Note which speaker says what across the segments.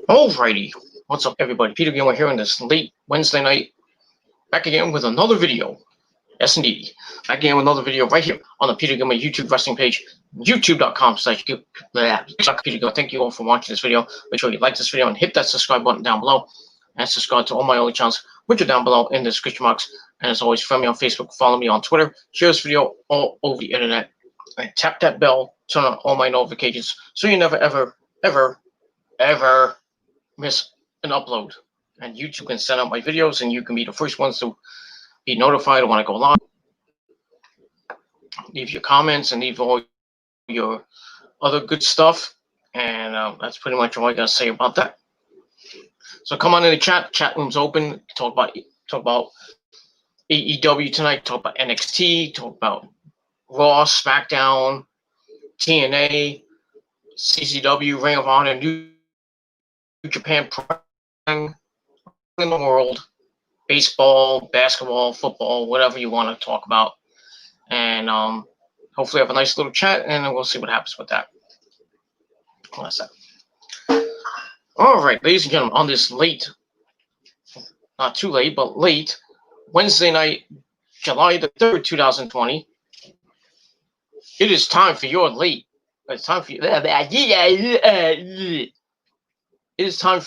Speaker 1: Alrighty, what's up everybody? Peter Gilmore here on this late Wednesday night. Back again with another video. Yes indeed. Back again with another video right here on the Peter Gilmore YouTube wrestling page, youtube.com/Peter Gilmore. Thank you all for watching this video. Make sure you like this video and hit that subscribe button down below. And subscribe to all my other channels, which are down below in the description box. And as always, friend me on Facebook, follow me on Twitter, share this video all over the internet, and tap that bell, turn on all my notifications so you never ever miss an upload, and YouTube can send out my videos and you can be the first ones to be notified when I go live. Leave your comments and leave all your other good stuff, and that's pretty much all I gotta say about that. So come on in the chat room's open. Talk about AEW tonight, talk about NXT, talk about Raw, SmackDown, TNA, CCW, Ring of Honor, New Japan in the world, baseball, basketball, football, whatever you want to talk about, and hopefully have a nice little chat, and we'll see what happens with that. All right, ladies and gentlemen, on this late, not too late, but late Wednesday night, July the 3rd, 2020, it is time for your late. It's time for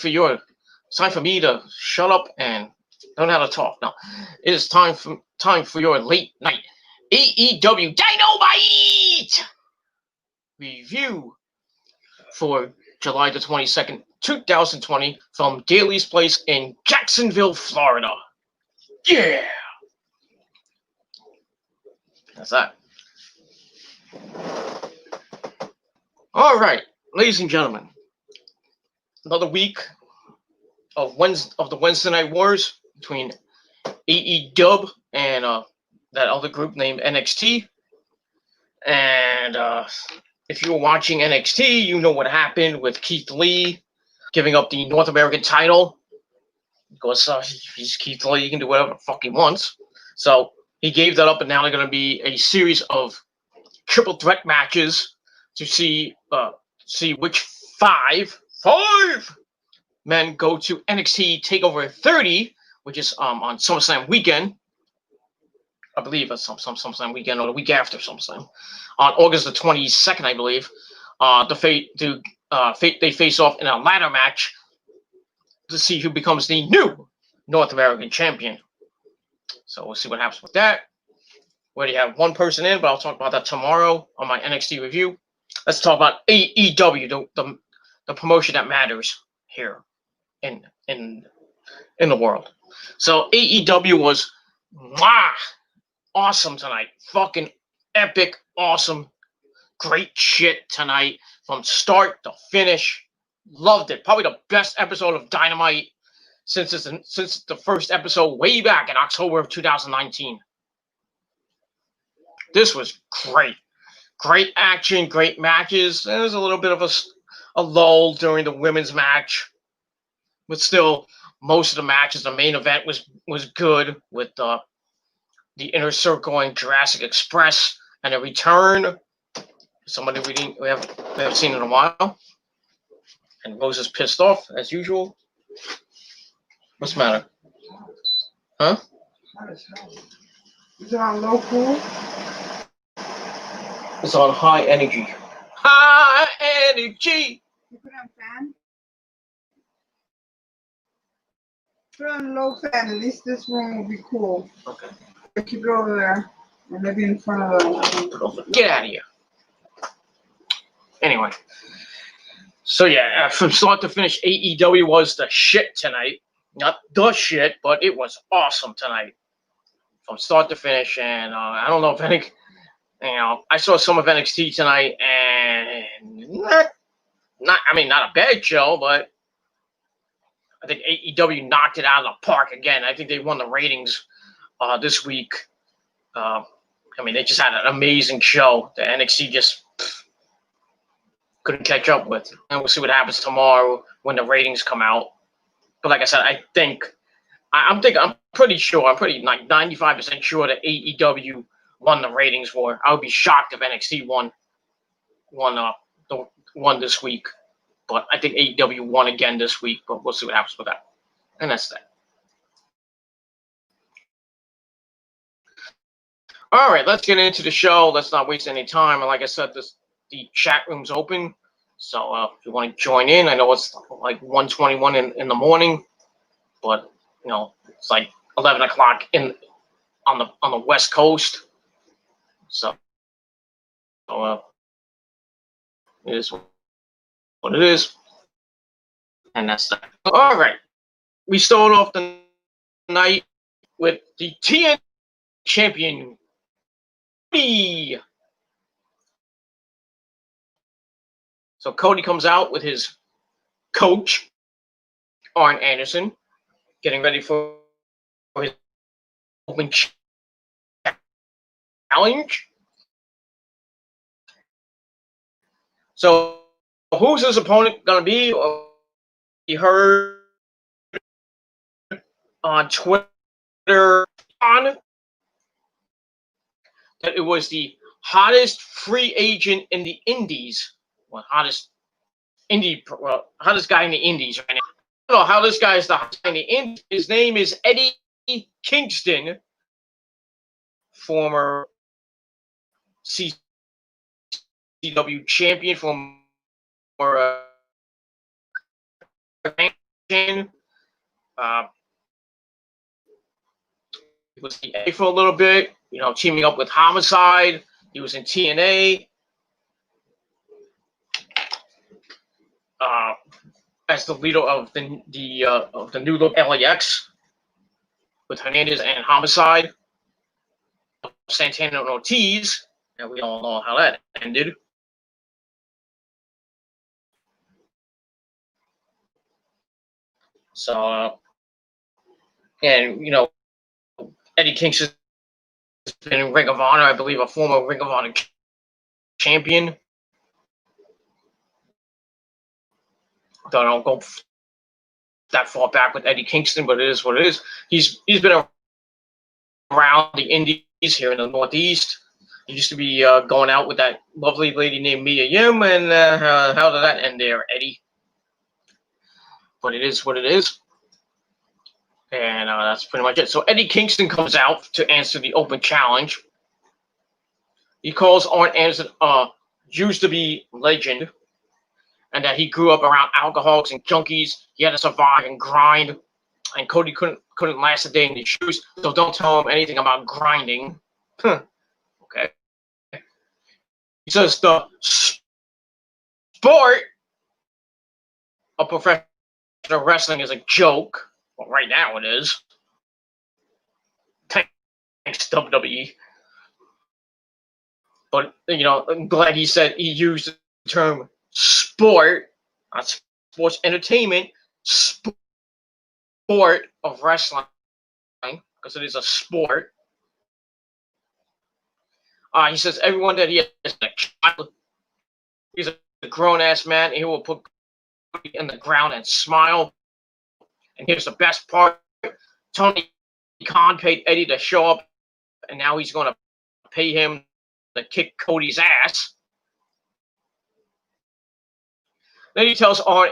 Speaker 1: you. It's time for me to shut up and learn how to talk. Now, it is time for your late night AEW Dynamite review for July the 22nd, 2020 from Daly's Place in Jacksonville, Florida. Yeah! That's that. All right, ladies and gentlemen. Another week of the Wednesday Night Wars between AEW and that other group named NXT. And if you were watching NXT, you know what happened with Keith Lee giving up the North American title. Because he's Keith Lee, he can do whatever the fuck he wants. So he gave that up, and now they're going to be a series of triple threat matches to see which five men go to NXT TakeOver 30, which is on SummerSlam weekend. I believe it's SummerSlam weekend or the week after SummerSlam, on August the 22nd, I believe. They face off in a ladder match to see who becomes the new North American champion. So we'll see what happens with that. We already have one person in, but I'll talk about that tomorrow on my NXT review. Let's talk about AEW, the promotion that matters here in the world. So AEW was awesome tonight. Fucking epic, awesome, great shit tonight from start to finish. Loved it. Probably the best episode of Dynamite since the first episode way back in October of 2019. This was great. Great action, great matches. There was a little bit of a lull during the women's match, but still, most of the matches, the main event was good with the Inner Circle and Jurassic Express, and a return. Somebody we haven't seen in a while. And Rose is pissed off as usual. What's the matter? Huh?
Speaker 2: Is it on low cool?
Speaker 1: It's on high energy. High energy.
Speaker 2: You put on fan? Put on low fan. At least this room will be cool.
Speaker 1: Okay.
Speaker 2: Keep it over there. And maybe in front of the...
Speaker 1: Get out of here. Anyway. So yeah, from start to finish, AEW was the shit tonight. Not the shit, but it was awesome tonight. From start to finish. And I don't know if I saw some of NXT tonight, and not a bad show, but I think AEW knocked it out of the park again. I think they won the ratings this week. I mean, they just had an amazing show that NXT just couldn't catch up with. And we'll see what happens tomorrow when the ratings come out. But like I said, I'm pretty sure, I'm pretty like 95% sure that AEW won the ratings war. I would be shocked if NXT won this week. But I think AEW won again this week, but we'll see what happens with that. And that's that. All right, let's get into the show. Let's not waste any time. And like I said, the chat room's open. So if you want to join in, I know it's like 1:21 in the morning, but it's like 11 o'clock on the West Coast. So it is what it is, and that's that. All right, we start off the night with the TNT champion, Cody. So Cody comes out with his coach, Arn Anderson, getting ready for his open challenge. So who's his opponent going to be? He heard on Twitter that it was the hottest free agent in the Indies. Well, hottest guy in the Indies right now. I don't know how this guy is the hottest in the Indies. His name is Eddie Kingston, former CW champion, former he was the A for a little bit, teaming up with Homicide. He was in TNA. As the leader of the new look LAX with Hernandez and Homicide, Santana and Ortiz, and we all know how that ended. So, and Eddie Kingston has been in Ring of Honor, I believe, a former Ring of Honor champion. Don't go that far back with Eddie Kingston, but it is what it is. He's been around the Indies here in the Northeast. He used to be going out with that lovely lady named Mia Yim, and how did that end there, Eddie? But it is what it is. And that's pretty much it. So Eddie Kingston comes out to answer the open challenge. He calls Arn Anderson used to be legend, and that he grew up around alcoholics and junkies. He had to survive and grind, and Cody couldn't last a day in his shoes. So don't tell him anything about grinding. Okay. He says the sport of professional wrestling is a joke. Well, right now it is. Thanks, WWE. But I'm glad he said he used the term sport, not sports entertainment, sport of wrestling, because it is a sport. He says everyone that he has a child, he's a grown-ass man, and he will put in the ground and smile. And here's the best part. Tony Khan paid Eddie to show up, and now he's going to pay him to kick Cody's ass. Then he tells Arn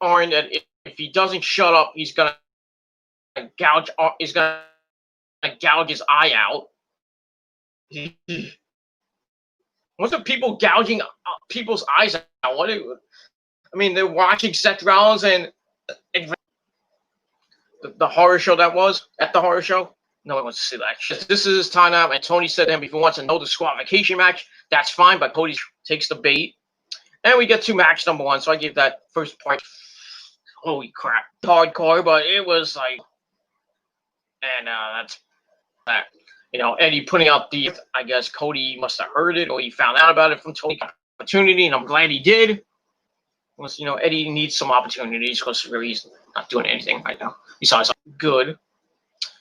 Speaker 1: that if he doesn't shut up, he's going to gouge his eye out. What's the people gouging people's eyes out? They're watching Seth Rollins and the horror show that was at the horror show. No one wants to see that. This is his time out, and Tony said to him, if he wants a no disqualification match, that's fine, but Cody takes the bait. And we get to match number one, so I gave that first part, holy crap, hardcore, but it was like, and that's that. Eddie putting out I guess Cody must have heard it, or he found out about it from Tony Opportunity, and I'm glad he did. Was, Eddie needs some opportunities because really he's not doing anything right now. Besides, good.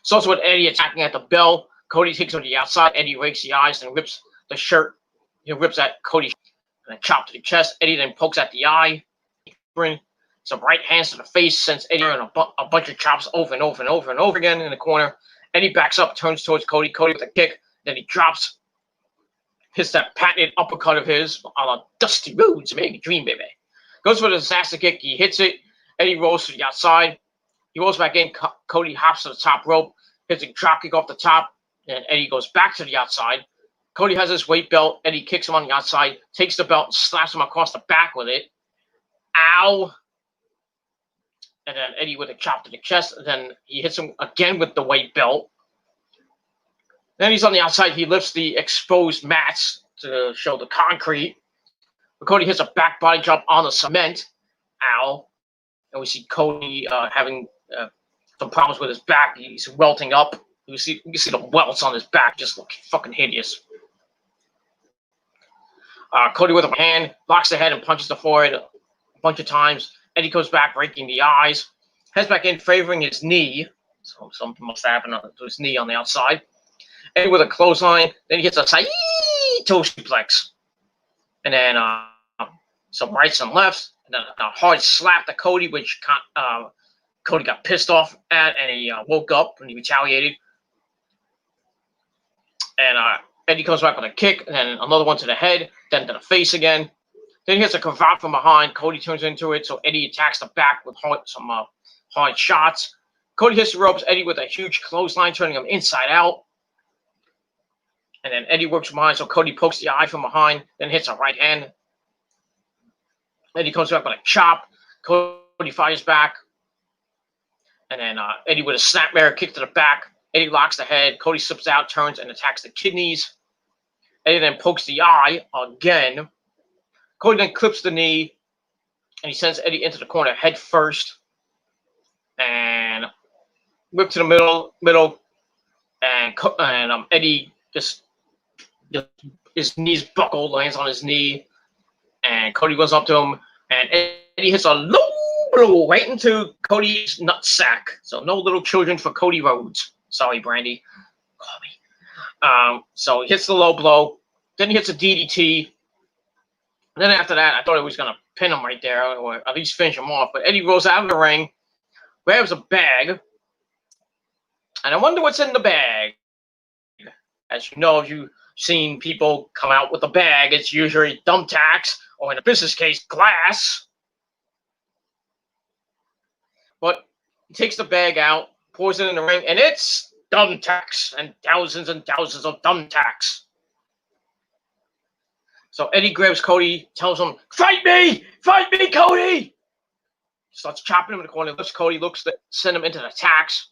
Speaker 1: So also with Eddie attacking at the bell. Cody takes him to the outside. Eddie rakes the eyes and rips the shirt. He rips at Cody's and chop to the chest. Eddie then pokes at the eye. Some right hands to the face, sends Eddie and a bunch of chops over and over and over and over again in the corner. Eddie backs up, turns towards Cody. Cody with a kick. Then he drops, hits that patented uppercut of his a la Dusty Rhodes, make a dream, baby. Goes for the disaster kick. He hits it. Eddie rolls to the outside. He rolls back in. Cody hops to the top rope, hits a drop kick off the top, and Eddie goes back to the outside. Cody has his weight belt. Eddie kicks him on the outside, takes the belt, slaps him across the back with it. Ow! And then Eddie with a chop to the chest. And then he hits him again with the weight belt. Then he's on the outside. He lifts the exposed mats to show the concrete. But Cody hits a back body drop on the cement. Ow. And we see Cody having some problems with his back. He's welting up. You can see the welts on his back just look fucking hideous. Cody with a hand, locks the head and punches the forehead a bunch of times. Eddie goes back, raking the eyes. Heads back in, favoring his knee. So something must happen to his knee on the outside. Eddie with a clothesline. Then he hits a Saito suplex. And then some rights and lefts. And then a hard slap to Cody, which Cody got pissed off at. And he woke up and he retaliated. And Eddie comes back with a kick. And then another one to the head. Then to the face again. Then he hits a cravat from behind. Cody turns into it, so Eddie attacks the back with some hard shots. Cody hits the ropes. Eddie with a huge clothesline, turning him inside out. And then Eddie works from behind, so Cody pokes the eye from behind, then hits a right hand. Eddie comes back with a chop. Cody fires back. And then Eddie with a snapmare kick to the back. Eddie locks the head. Cody slips out, turns, and attacks the kidneys. Eddie then pokes the eye again. Cody then clips the knee, and he sends Eddie into the corner head first. And whip to the middle, and Eddie just his knees buckle, lands on his knee, and Cody goes up to him, and Eddie hits a low blow right into Cody's nutsack. So no little children for Cody Rhodes. Sorry, Brandy. Call me. So he hits the low blow. Then he hits a DDT. And then after that, I thought he was going to pin him right there, or at least finish him off. But Eddie rolls out of the ring, grabs a bag, and I wonder what's in the bag. As you know, if you've seen people come out with a bag, it's usually thumbtacks, or in a business case, glass. But he takes the bag out, pours it in the ring, and it's thumbtacks and thousands of thumbtacks. So Eddie grabs Cody, tells him, fight me, Cody! Starts chopping him in the corner, lifts Cody, looks to send him into the tacks.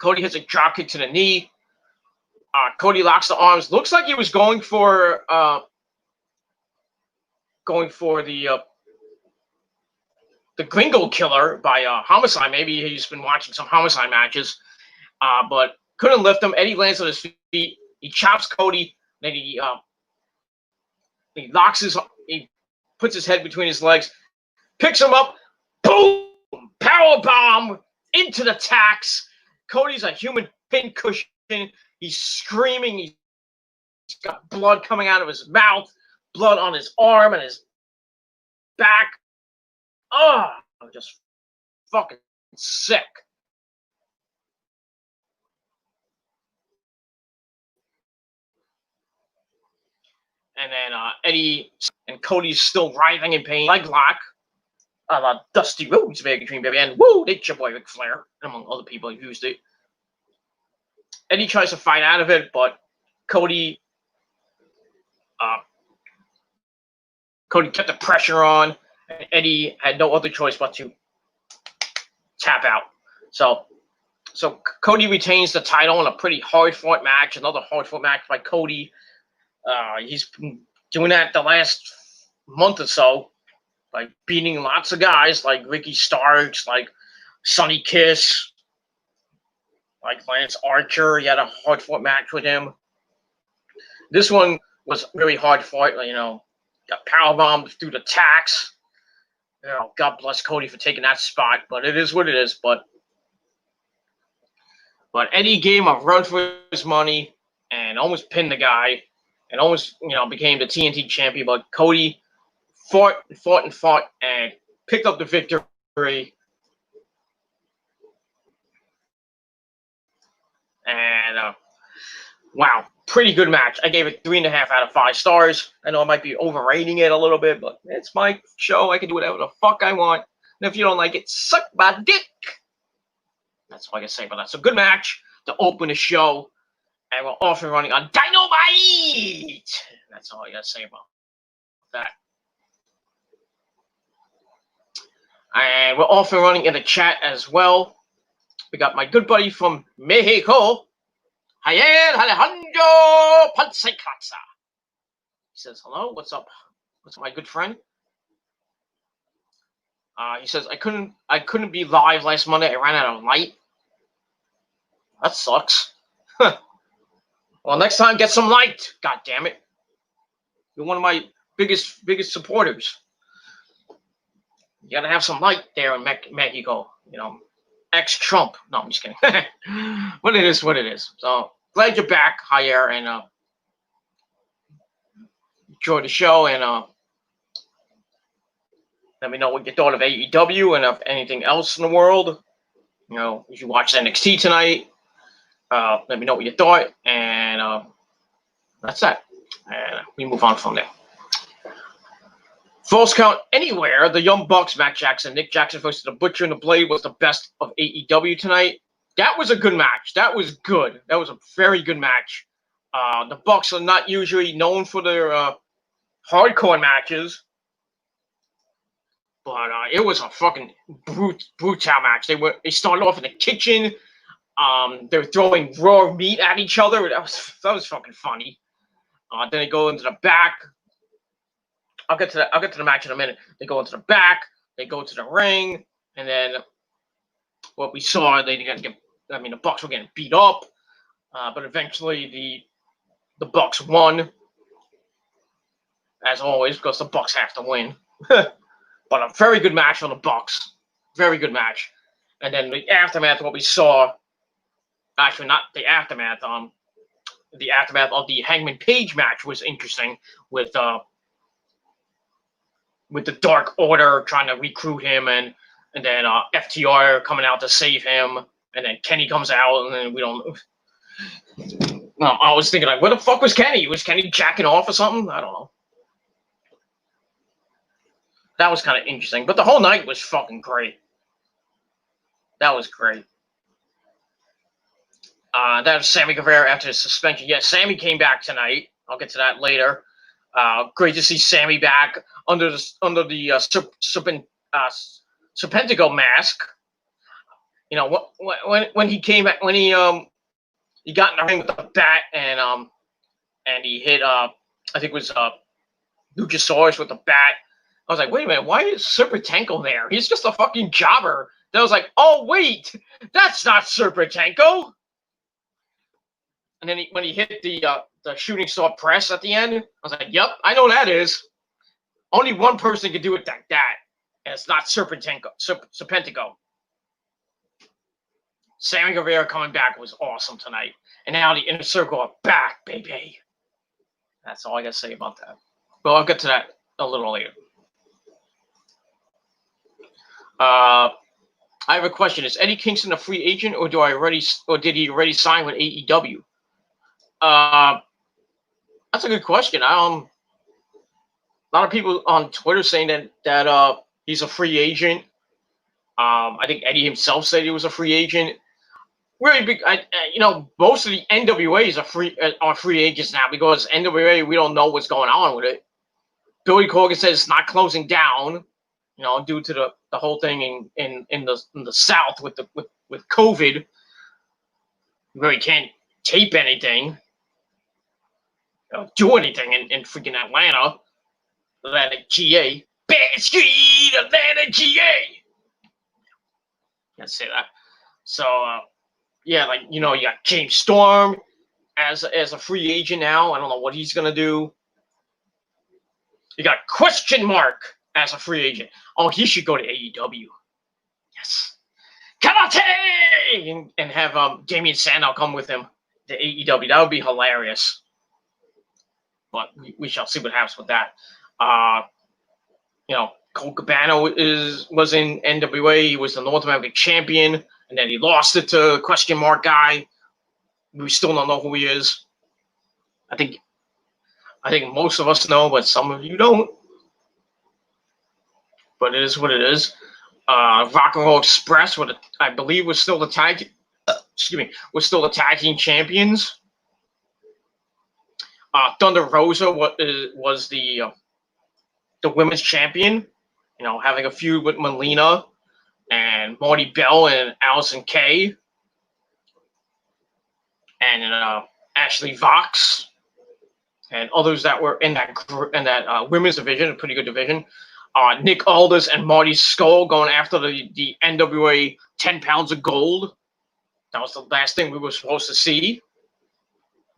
Speaker 1: Cody hits a drop kick to the knee. Cody locks the arms. Looks like he was going for the Gringo Killer by Homicide. Maybe he's been watching some Homicide matches, but couldn't lift him. Eddie lands on his feet. He chops Cody. Then he puts his head between his legs, picks him up, boom, power bomb into the tacks. Cody's a human pin cushion. He's screaming. He's got blood coming out of his mouth, blood on his arm and his back. Oh, I'm just fucking sick. And then Eddie and Cody's still writhing in pain. Leg lock. Dusty Rhodes, Mega Dream Baby. And woo, it's your boy Ric Flair. Among other people who used it. Eddie tries to fight out of it, but Cody kept the pressure on. And Eddie had no other choice but to tap out. So Cody retains the title in a pretty hard-fought match. Another hard-fought match by Cody. He's been doing that the last month or so, like beating lots of guys like Ricky Starks, like Sonny Kiss, like Lance Archer. He had a hard-fought match with him. This one was really hard-fought, got powerbombed through the tax. You know, God bless Cody for taking that spot, but it is what it is. But Eddie gave him a run for his money and almost pinned the guy and almost, became the TNT champion. But Cody fought and picked up the victory. And wow, pretty good match. I gave it 3.5 out of 5 stars. I know I might be overrating it a little bit, but it's my show. I can do whatever the fuck I want. And if you don't like it, suck my dick. That's all I can say about that. So good match to open the show. And we're off and running on Dynamite. That's all I got to say about that. And we're off and running in the chat as well. We got my good buddy from Mexico, Javier Alejandro Pansecatza. He says, hello, what's up? What's up, my good friend? He says, I couldn't be live last Monday. I ran out of light. That sucks. Well, next time, get some light. God damn it. You're one of my biggest supporters. You gotta have some light there in Mexico. Ex-Trump. No, I'm just kidding. But it is what it is. So, glad you're back, Javier, and enjoy the show, and let me know what you thought of AEW and of anything else in the world. If you watched NXT tonight, let me know what you thought, and that's that. And we move on from there. Falls Count Anywhere, the Young Bucks, Matt Jackson, Nick Jackson versus the Butcher and the Blade was the best of AEW tonight. That was a good match. That was good. That was a very good match. The Bucks are not usually known for their hardcore matches, but it was a fucking brutal match. They started off in the kitchen. They were throwing raw meat at each other. That was fucking funny. Then they go into the back. I'll get to the match in a minute. They go into the back. They go to the ring, and then what we saw, the Bucks were getting beat up, but eventually the Bucks won, as always, because the Bucks have to win. But a very good match for the Bucks. Very good match. And then the aftermath, what we saw, actually not the aftermath, the aftermath of the Hangman Page match was interesting with the Dark Order trying to recruit him, and then FTR coming out to save him, and then Kenny comes out, and then we don't. I was thinking, like, where the fuck was Kenny? Was Kenny jacking off or something? I don't know. That was kind of interesting, but the whole night was fucking great. That was great. That was Sammy Guevara after his suspension. Yeah, Sammy came back tonight. I'll get to that later. Great to see Sammy back under the Serpentico mask. When he came back, when he got in the ring with the bat and he hit I think it was Luchasaurus with the bat. I was like, wait a minute, why is Serpentenko there? He's just a fucking jobber. Then I was like, oh wait, that's not Serpentenko. And then when he hit the shooting star press at the end, I was like, yep, I know that is. Only one person can do it like that, and it's not Serpentico. Sammy Guevara coming back was awesome tonight. And now the Inner Circle are back, baby. That's all I got to say about that. Well, I'll get to that a little later. I have a question. Is Eddie Kingston a free agent, or did he already sign with AEW? That's a good question. A lot of people on Twitter saying that he's a free agent. I think Eddie himself said he was a free agent. Really big. Most of the NWAs are free agents now because NWA, we don't know what's going on with it. Billy Corgan says it's not closing down, due to the whole thing in the South with COVID. You really can't tape anything, do anything in freaking Atlanta, GA, Bad Street, Atlanta, GA. Can't say that. So yeah, you got James Storm as a free agent now. I don't know what he's gonna do. You got Question Mark as a free agent. Oh, he should go to AEW. Yes. Karate! And have Damian Sandow come with him to AEW. That would be hilarious. But we shall see what happens with that. Colt Cabana was in NWA. He was the North American champion, and then he lost it to Question Mark guy. We still don't know who he is. I think most of us know, but some of you don't. But it is what it is. Rock and Roll Express, I believe was still the tag. Was still the tag team champions. Thunder Rosa was the women's champion. Having a feud with Melina and Marty Bell and Allison Kay and Ashley Vox and others that were in that women's division, a pretty good division. Nick Aldis and Marty Skull going after the NWA 10 pounds of gold. That was the last thing we were supposed to see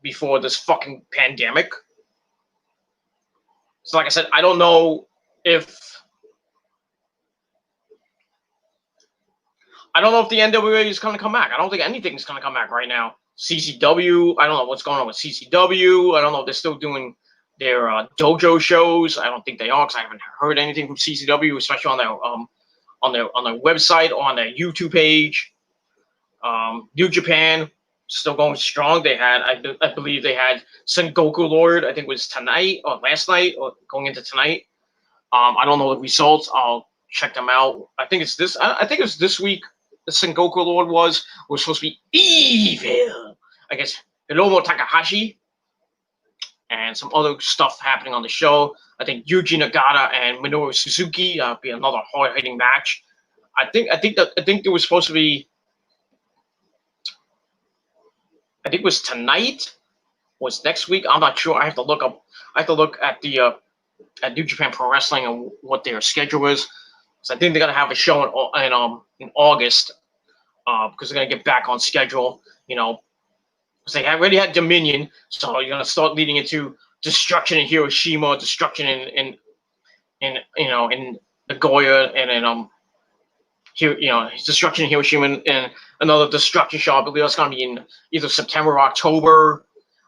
Speaker 1: before this fucking pandemic. So like I said, I don't know if the NWA is going to come back. I don't think anything's going to come back right now. CCW, I don't know what's going on with CCW. I don't know if they're still doing their dojo shows. I don't think they are because I haven't heard anything from CCW, especially on their website or on their YouTube page. New Japan still going strong. They had, I believe, they had Sengoku Lord. I think it was tonight or last night or going into tonight. I don't know the results. I'll check them out. I think it's this. I think it's this week. The Sengoku Lord was supposed to be evil. I guess Hiromu Takahashi and some other stuff happening on the show. I think Yuji Nagata and Minoru Suzuki be another hard-hitting match. I think there was supposed to be. I think it was tonight. Was next week? I'm not sure. I have to look up. I have to look at the at New Japan Pro Wrestling and what their schedule is. So I think they're gonna have a show in August because they're gonna get back on schedule. Because they already had Dominion, so you're gonna start leading into destruction in Hiroshima, destruction in Nagoya, and then destruction in Hiroshima and another destruction show. I believe that's gonna be in either September or October.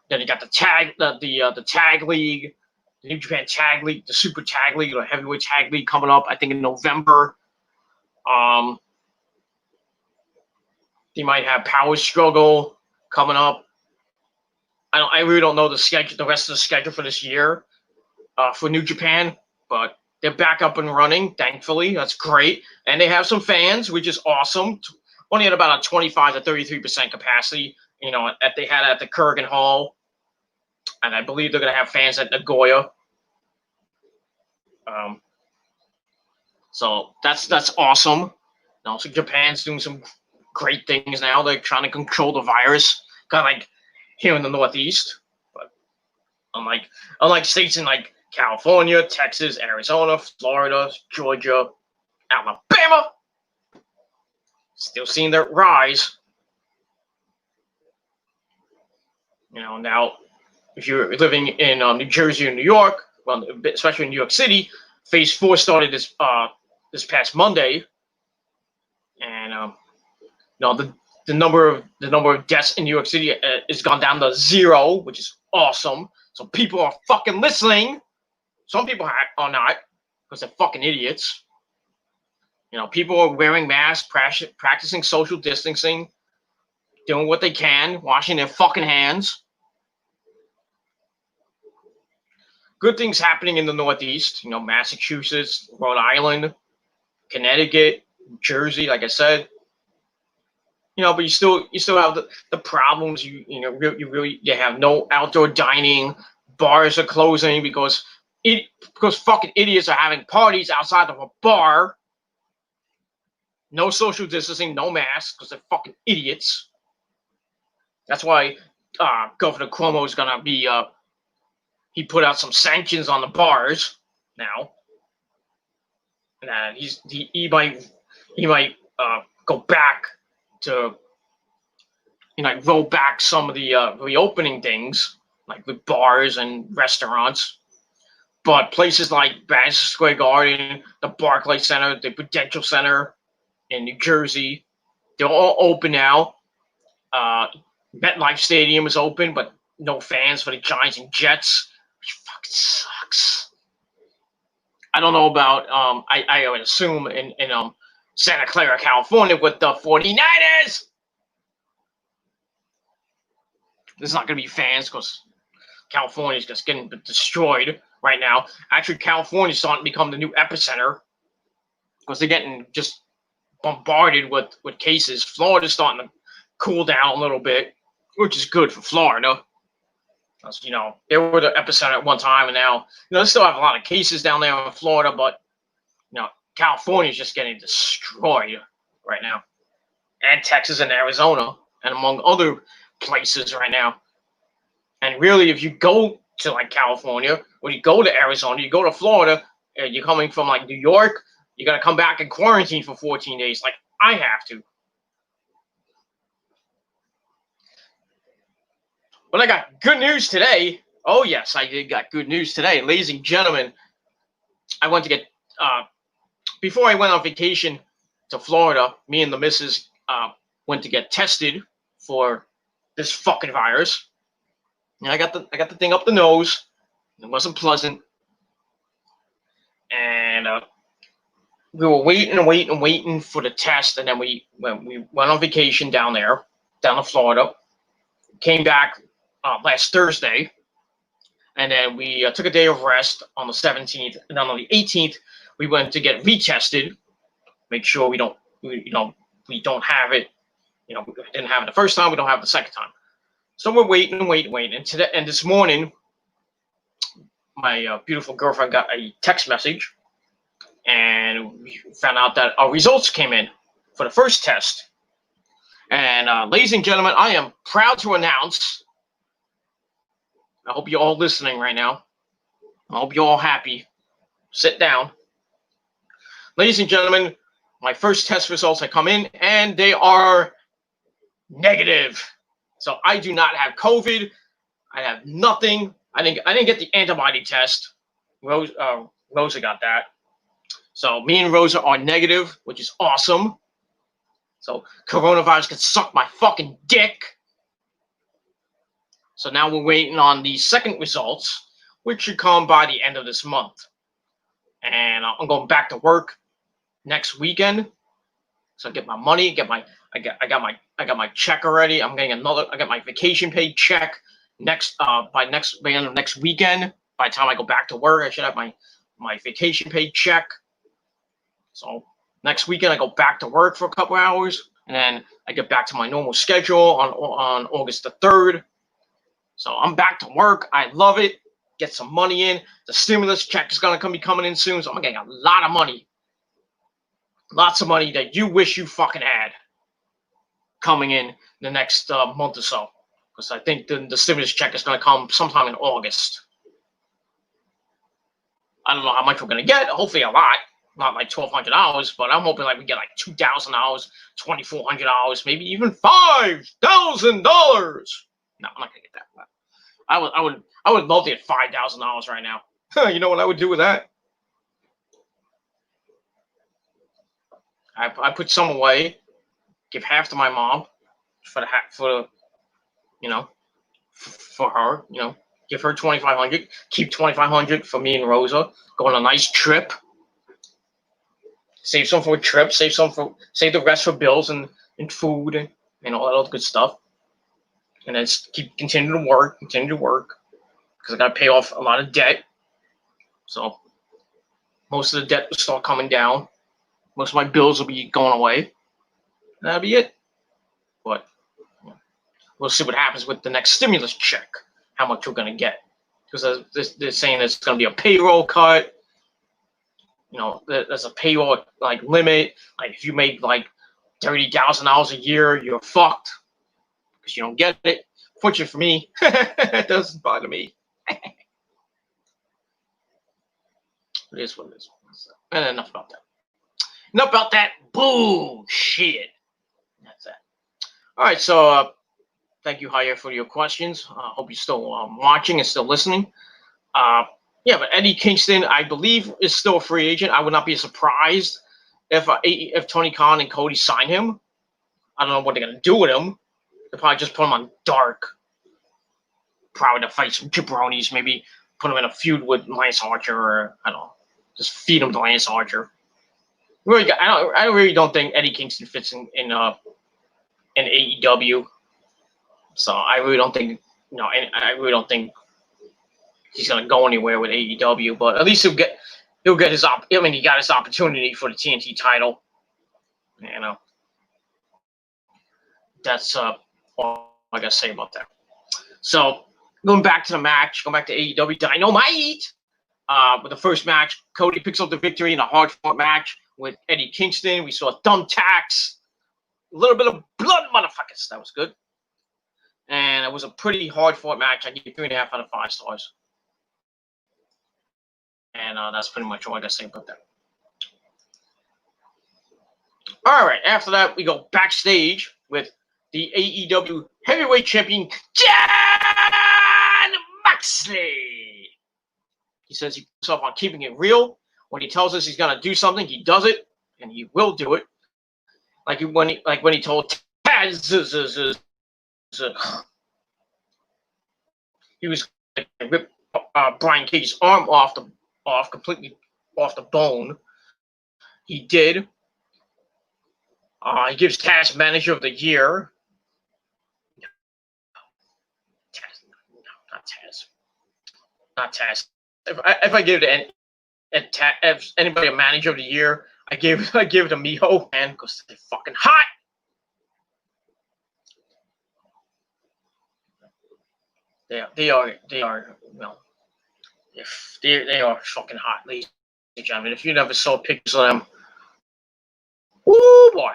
Speaker 1: Then you got the tag league. The New Japan Tag League, the Super Tag League, or Heavyweight Tag League coming up, I think in November. They might have Power Struggle coming up. I really don't know the rest of the schedule for this year for New Japan, but they're back up and running, thankfully. That's great. And they have some fans, which is awesome. Only at about a 25 to 33% capacity, they had at the Kurgan Hall. And I believe they're going to have fans at Nagoya. So that's awesome. And also, Japan's doing some great things now. They're trying to control the virus, kind of like here in the Northeast. But unlike states in like California, Texas, Arizona, Florida, Georgia, Alabama, still seeing that rise. Now, if you're living in New Jersey or New York, well, especially in New York City, Phase 4 started this past Monday, and the number of deaths in New York City has gone down to 0, which is awesome. So people are fucking listening. Some people are not because they're fucking idiots. People are wearing masks, practicing social distancing, doing what they can, washing their fucking hands. Good things happening in the Northeast, Massachusetts, Rhode Island, Connecticut, Jersey, like I said. But you still have the problems. You have no outdoor dining. Bars are closing because fucking idiots are having parties outside of a bar. No social distancing, no masks because they're fucking idiots. That's why Governor Cuomo is gonna be. He put out some sanctions on the bars now, and he might go back to roll back some of the reopening things like with bars and restaurants. But places like Madison Square Garden, the Barclays Center, the Prudential Center in New Jersey, they're all open now. MetLife Stadium is open, but no fans for the Giants and Jets, which fucking sucks. I don't know about I would assume in Santa Clara, California with the 49ers. There's not gonna be fans because California's just getting destroyed right now. Actually, California's starting to become the new epicenter because they're getting just bombarded with cases. Florida's starting to cool down a little bit, which is good for Florida. Because, they were the epicenter at one time, and now, they still have a lot of cases down there in Florida, but, California's just getting destroyed right now. And Texas and Arizona, and among other places right now. And really, if you go to, like, California, or you go to Arizona, you go to Florida, you're coming from, like, New York, you got to come back and quarantine for 14 days, like I have to. But I got good news today. Oh, yes, I did got good news today. Ladies and gentlemen, I went to get, before I went on vacation to Florida, me and the missus went to get tested for this fucking virus. And I got the thing up the nose. It wasn't pleasant. And we were waiting for the test. And then we went on vacation down to Florida. Came back last Thursday. And then we took a day of rest on the 17th. And then on the 18th, we went to get retested. Make sure we don't have it. We didn't have it the first time. We don't have it the second time. So we're waiting. And this morning, my beautiful girlfriend got a text message, and we found out that our results came in for the first test. And ladies and gentlemen, I am proud to announce, I hope you're all listening right now. I hope you're all happy. Sit down. Ladies and gentlemen, my first test results have come in, and they are negative. So I do not have COVID. I have nothing. I didn't get the antibody test. Rosa got that. So me and Rosa are negative, which is awesome. So coronavirus can suck my fucking dick. So now we're waiting on the second results, which should come by the end of this month. And I'm going back to work next weekend. So I get my money, I got my check already. I got my vacation paid check by the end of next weekend. By the time I go back to work, I should have my vacation paid check. So next weekend I go back to work for a couple hours, and then I get back to my normal schedule on August the 3rd. So I'm back to work. I love it. Get some money in. The stimulus check is gonna be coming in soon, so I'm getting a lot of money. Lots of money that you wish you fucking had coming in the next month or so. Because I think the stimulus check is going to come sometime in August. I don't know how much we're going to get. Hopefully a lot. Not like $1,200, but I'm hoping like we get like $2,000, $2,400, maybe even $5,000. No, I'm not going to get that. But I would love to get $5,000 right now. You know what I would do with that? I put some away, give half to my mom for her, give her $2,500, keep $2,500 for me and Rosa, go on a nice trip, save some for a trip, save the rest for bills and food and all that other good stuff, and then continue to work because I got to pay off a lot of debt, so most of the debt will start coming down. Most of my bills will be going away. That'll be it. But we'll see what happens with the next stimulus check, how much we're going to get. Because they're saying there's going to be a payroll cut. There's a payroll limit. Like if you make like $30,000 a year, you're fucked. Because you don't get it. Fortunately for me, it doesn't bother me. It is what it is. And enough about that. Enough about that bullshit. That's that. All right, so thank you, Javier, for your questions. I hope you're still watching and still listening. Yeah, but Eddie Kingston, I believe, is still a free agent. I would not be surprised if Tony Khan and Cody sign him. I don't know what they're gonna do with him. They'll probably just put him on dark. Probably to fight some jabronis. Maybe put him in a feud with Lance Archer, or I don't know. Just feed him to Lance Archer. I really don't think Eddie Kingston fits in AEW. So I really don't think I really don't think he's gonna go anywhere with AEW. But at least he'll get his he got his opportunity for the TNT title. You know, that's all I gotta say about that. So going back to the match, going back to AEW Dynamite. With the first match, Cody picks up the victory in a hard-fought match with Eddie Kingston. We saw thumbtacks, a little bit of blood, motherfuckers. That was good. And it was a pretty hard-fought match. I give it 3.5 out of 5 stars. And that's pretty much all I got to say about that. All right, after that, we go backstage with the AEW Heavyweight Champion, Jon Moxley. He says he puts up on keeping it real. When he tells us he's gonna do something, he does it, and he will do it. Like when he told Taz, he was gonna rip Brian Cage's arm completely off the bone. He did. He gives Taz Manager of the Year. Not Taz. If I give it if anybody a Manager of the Year, I give it to Miho, man, because they're fucking hot. They are well, they are fucking hot, ladies and gentlemen. If you never saw pictures of them, oh boy,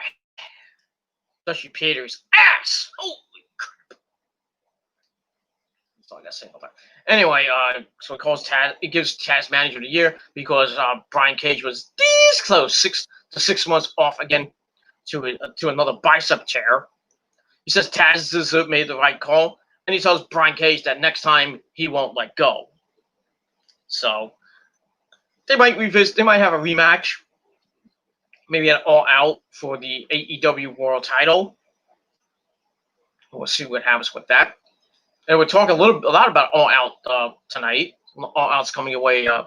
Speaker 1: especially Peter's ass. Holy crap! That's all I gotta say about that. Anyway, so it gives Taz Manager of the Year because Brian Cage was this close, 6 to 6 months off again to another bicep tear. He says Taz has made the right call, and he tells Brian Cage that next time he won't let go. So they might revisit. They might have a rematch, maybe an All Out for the AEW World Title. We'll see what happens with that. And we're talking a lot about All Out tonight. All Out's coming away, I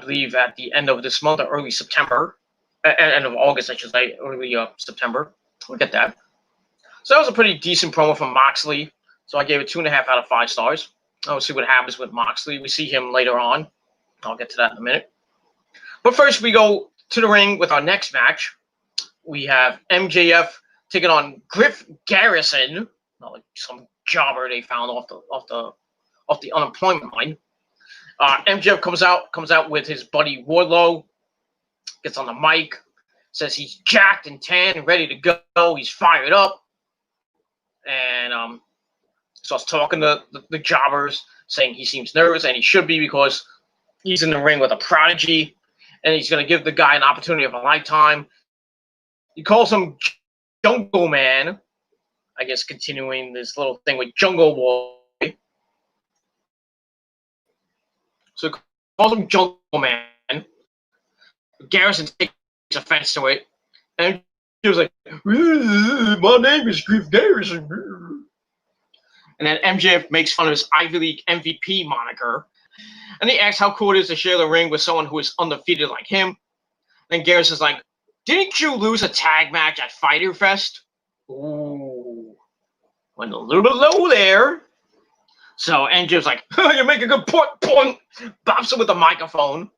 Speaker 1: believe, at the end of this month or early September. End of August, I should say, early September. Look at that. So that was a pretty decent promo from Moxley. So I gave it 2.5 out of 5 stars. We'll see what happens with Moxley. We see him later on. I'll get to that in a minute. But first, we go to the ring with our next match. We have MJF taking on Griff Garrison. Not like some jobber they found off the unemployment line. MJF comes out with his buddy Wardlow, gets on the mic, says he's jacked and tan and ready to go. He's fired up, and starts talking to the jobbers, saying he seems nervous, and he should be because he's in the ring with a prodigy, and he's going to give the guy an opportunity of a lifetime. He calls him Jungle Man, I guess, continuing this little thing with Jungle Boy. So he calls him Jungle Man. Garrison takes offense to it. And he was like, my name is Griff Garrison. And then MJF makes fun of his Ivy League MVP moniker. And he asks how cool it is to share the ring with someone who is undefeated like him. And Garrison's like, didn't you lose a tag match at Fyter Fest? Ooh. Went a little bit low there. So MJF's like, you make a good point. Bops him with the microphone. And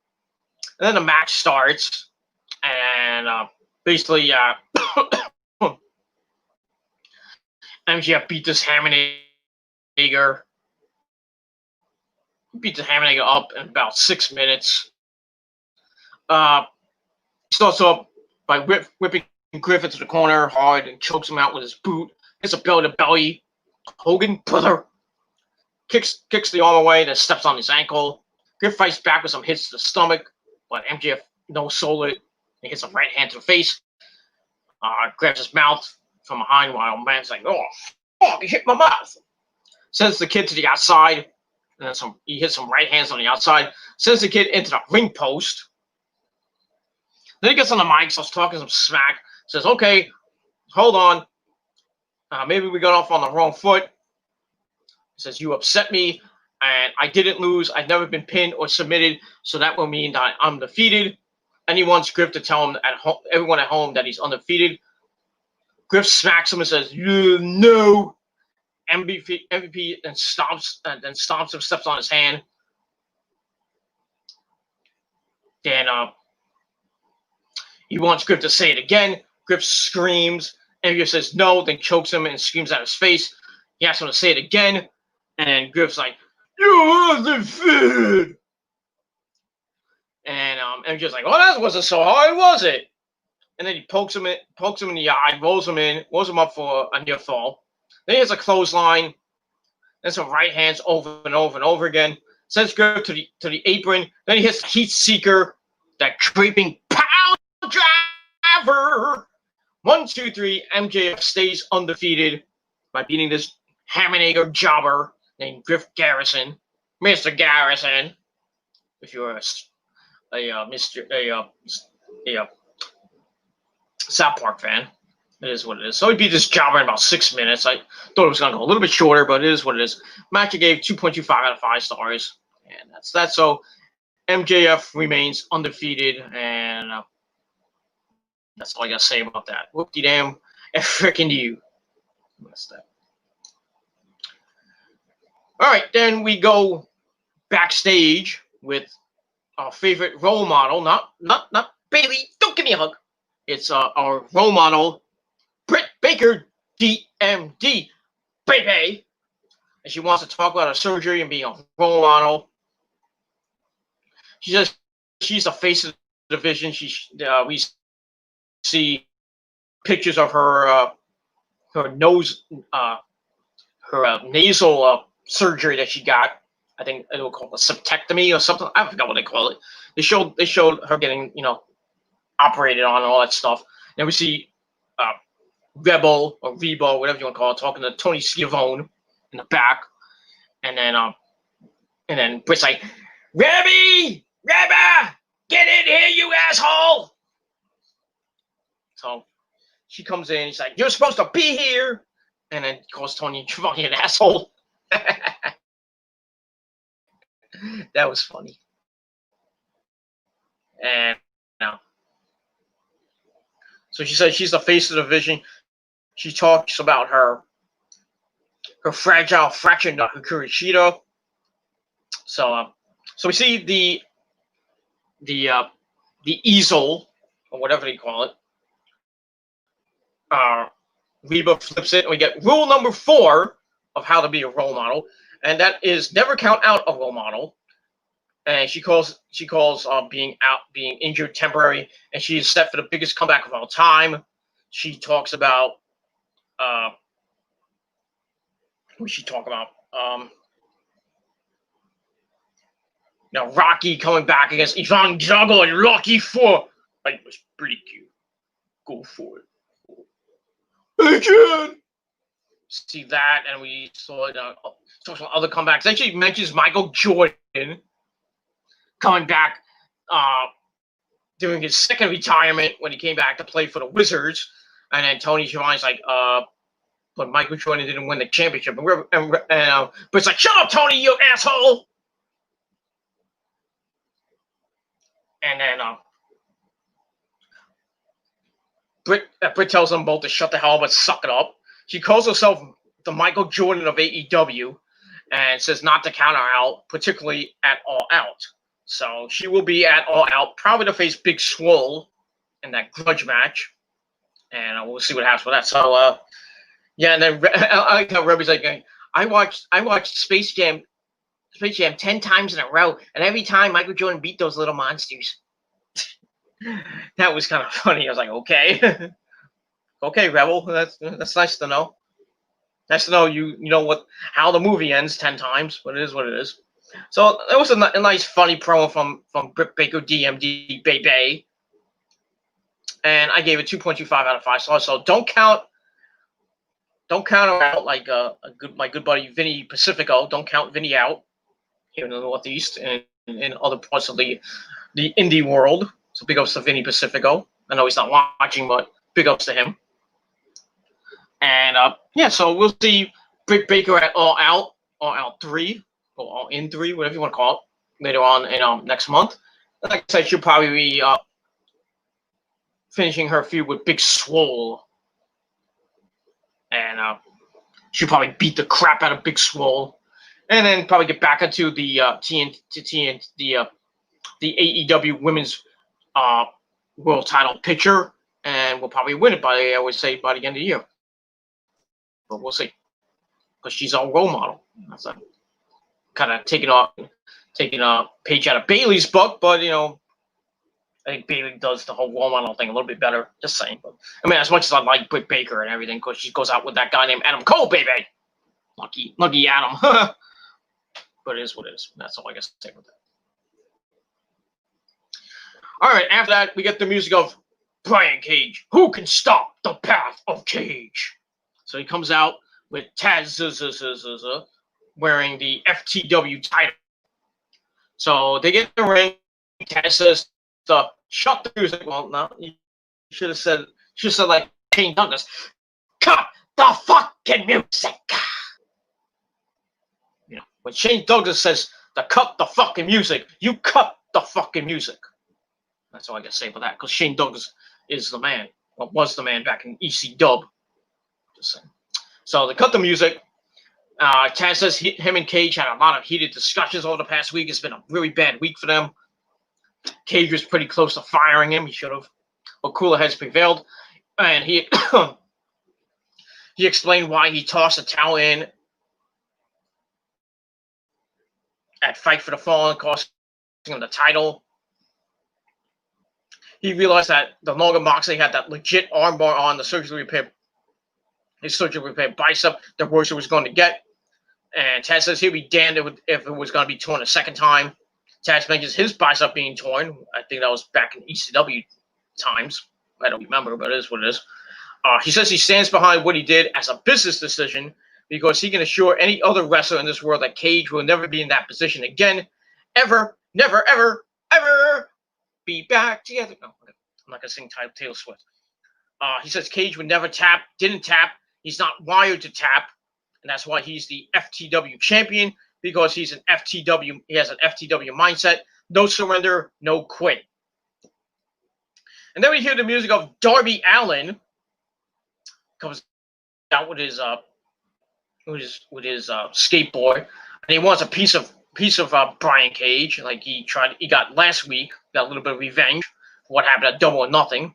Speaker 1: then the match starts. And basically, MJF beat this Hammernager. Beat the Hammernager up in about 6 minutes. He starts up by whipping Griff into the corner hard and chokes him out with his boot. Gets a belly to belly. Hogan, brother. Kicks the arm away, then steps on his ankle. Griff fights back with some hits to the stomach, but MJF no-sold it. He hits a right hand to the face. Grabs his mouth from behind while man's like, oh, fuck, he hit my mouth. Sends the kid to the outside. and then he hits some right hands on the outside, sends the kid into the ring post. Then he gets on the mic, starts talking some smack, says, okay, hold on. Maybe we got off on the wrong foot. He says, you upset me, and I didn't lose. I've never been pinned or submitted, so that will mean that I'm defeated. And he wants Griff to tell him everyone at home that he's undefeated. Griff smacks him and says, no. MVP and stomps him, steps on his hand. Then he wants Griff to say it again. Griff screams. MVP says no, then chokes him and screams at his face. He asks him to say it again. And Griff's like, you're undefeated. And MJ's like, well, that wasn't so hard, was it? And then he pokes him in the eye, rolls him up for a near fall. Then he has a clothesline, and some right hands over and over and over again. Sends Griff to the apron. Then he hits the Heat Seeker, that creeping power driver. 1, 2, 3. MJF stays undefeated by beating this Hammernager jobber named Griff Garrison, Mr. Garrison. If you're a South Park fan, it is what it is. So he beat this jobber in about 6 minutes. I thought it was going to go a little bit shorter, but it is what it is. Match I gave 2.25 out of 5 stars, and that's that. So MJF remains undefeated, and that's all I got to say about that. Whoop-de-damn, frickin' you. Messed up. All right, then we go backstage with our favorite role model, not Bailey. Don't give me a hug. It's our role model, Britt Baker, DMD, baby. And she wants to talk about her surgery and being a role model. She says she's the face of the division. We see pictures of her nose, her nasal surgery that she got. I think it will call it a septectomy or something. I forgot what they call it. They showed her getting operated on and all that stuff. Then we see Rebel or Rebo, whatever you want to call it, talking to Tony Schiavone in the back, and then Britt's like, Rebby, get in here, you asshole! So she comes in, she's like, you're supposed to be here, and then calls Tony Schiavone an asshole. That was funny. And so she says she's the face of the division. She talks about her fragile fractured Kurishita. So we see the easel or whatever they call it. Reba flips it, and we get rule number 4 of how to be a role model, and that is never count out a role model. And she calls being injured temporary, and she is set for the biggest comeback of all time. She talks about who she talk about? Rocky coming back against Ivan Drago and Rocky 4. It was pretty cute. Go for it. I can. See that, and we saw some other comebacks. Actually, mentions Michael Jordan coming back, doing his second retirement when he came back to play for the Wizards, and then Tony Schiavone's like, but Michael Jordan didn't win the championship, but it's like, shut up, Tony, you asshole! And then Britt tells them both to shut the hell up and suck it up. She calls herself the Michael Jordan of AEW and says not to count her out, particularly at All Out. So she will be at All Out, probably to face Big Swole in that grudge match. And we'll see what happens with that. So, and then I like how Rebby's like, I watched Space Jam 10 times in a row, and every time Michael Jordan beat those little monsters. That was kind of funny. I was like, okay. Okay, Rebel. That's nice to know. Nice to know you know how the movie ends 10 times, but it is what it is. So that was a nice, funny promo from Britt Baker, DMD, baby. And I gave it 2.25 out of 5 stars. So don't count her out like my good buddy Vinny Pacifico. Don't count Vinny out. here in the Northeast and in other parts of the indie world. So big ups to Vinny Pacifico. I know he's not watching, but big ups to him. And yeah, so we'll see Britt Baker at All Out 3, or All In 3, whatever you want to call it, later on in next month. Like I said, she'll probably be finishing her feud with Big Swole. And she'll probably beat the crap out of Big Swole. And then probably get back into the the AEW Women's World Title picture, and we'll probably win it by the end of the year. But we'll see, because she's our role model. That's kind of taking a page out of Bailey's book, but I think Bailey does the whole role model thing a little bit better. Just saying. But I mean, as much as I like Britt Baker and everything, because she goes out with that guy named Adam Cole, baby. Lucky Adam. But it is what it is. That's all I got to say about that. All right, after that, we get the music of Brian Cage. Who can stop the path of Cage? So he comes out with Taz wearing the FTW title. So they get in the ring. Taz says, shut the music. Well, no, you should have said like Shane Douglas, cut the fucking music. When Shane Douglas says to cut the fucking music, you cut the fucking music. That's all I got to say for that, because Shane Douglas is the man. Well, was the man back in EC Dub. Just saying. So they cut the music. Taz says him and Cage had a lot of heated discussions over the past week. It's been a really bad week for them. Cage was pretty close to firing him. He should have. But cooler heads prevailed. And he he explained why he tossed the towel in at Fight for the Fallen, costing him the title. He realized that the longer Moxley had that legit armbar on his surgically repaired bicep, the worse it was going to get. And Taz says he'd be damned if it was going to be torn a second time. Taz mentions his bicep being torn. I think that was back in ECW times. I don't remember, but it is what it is. He says he stands behind what he did as a business decision, because he can assure any other wrestler in this world that Cage will never be in that position again. Ever, never, ever, ever be back together. No, I'm not going to sing Taylor Swift. He says Cage would never didn't tap. He's not wired to tap. And that's why he's the FTW champion, because he has an FTW mindset. No surrender, no quit. And then we hear the music of Darby Allin comes out with his skateboard, and he wants a piece of Brian Cage, like he got last week. Got a little bit of revenge for what happened at Double or Nothing.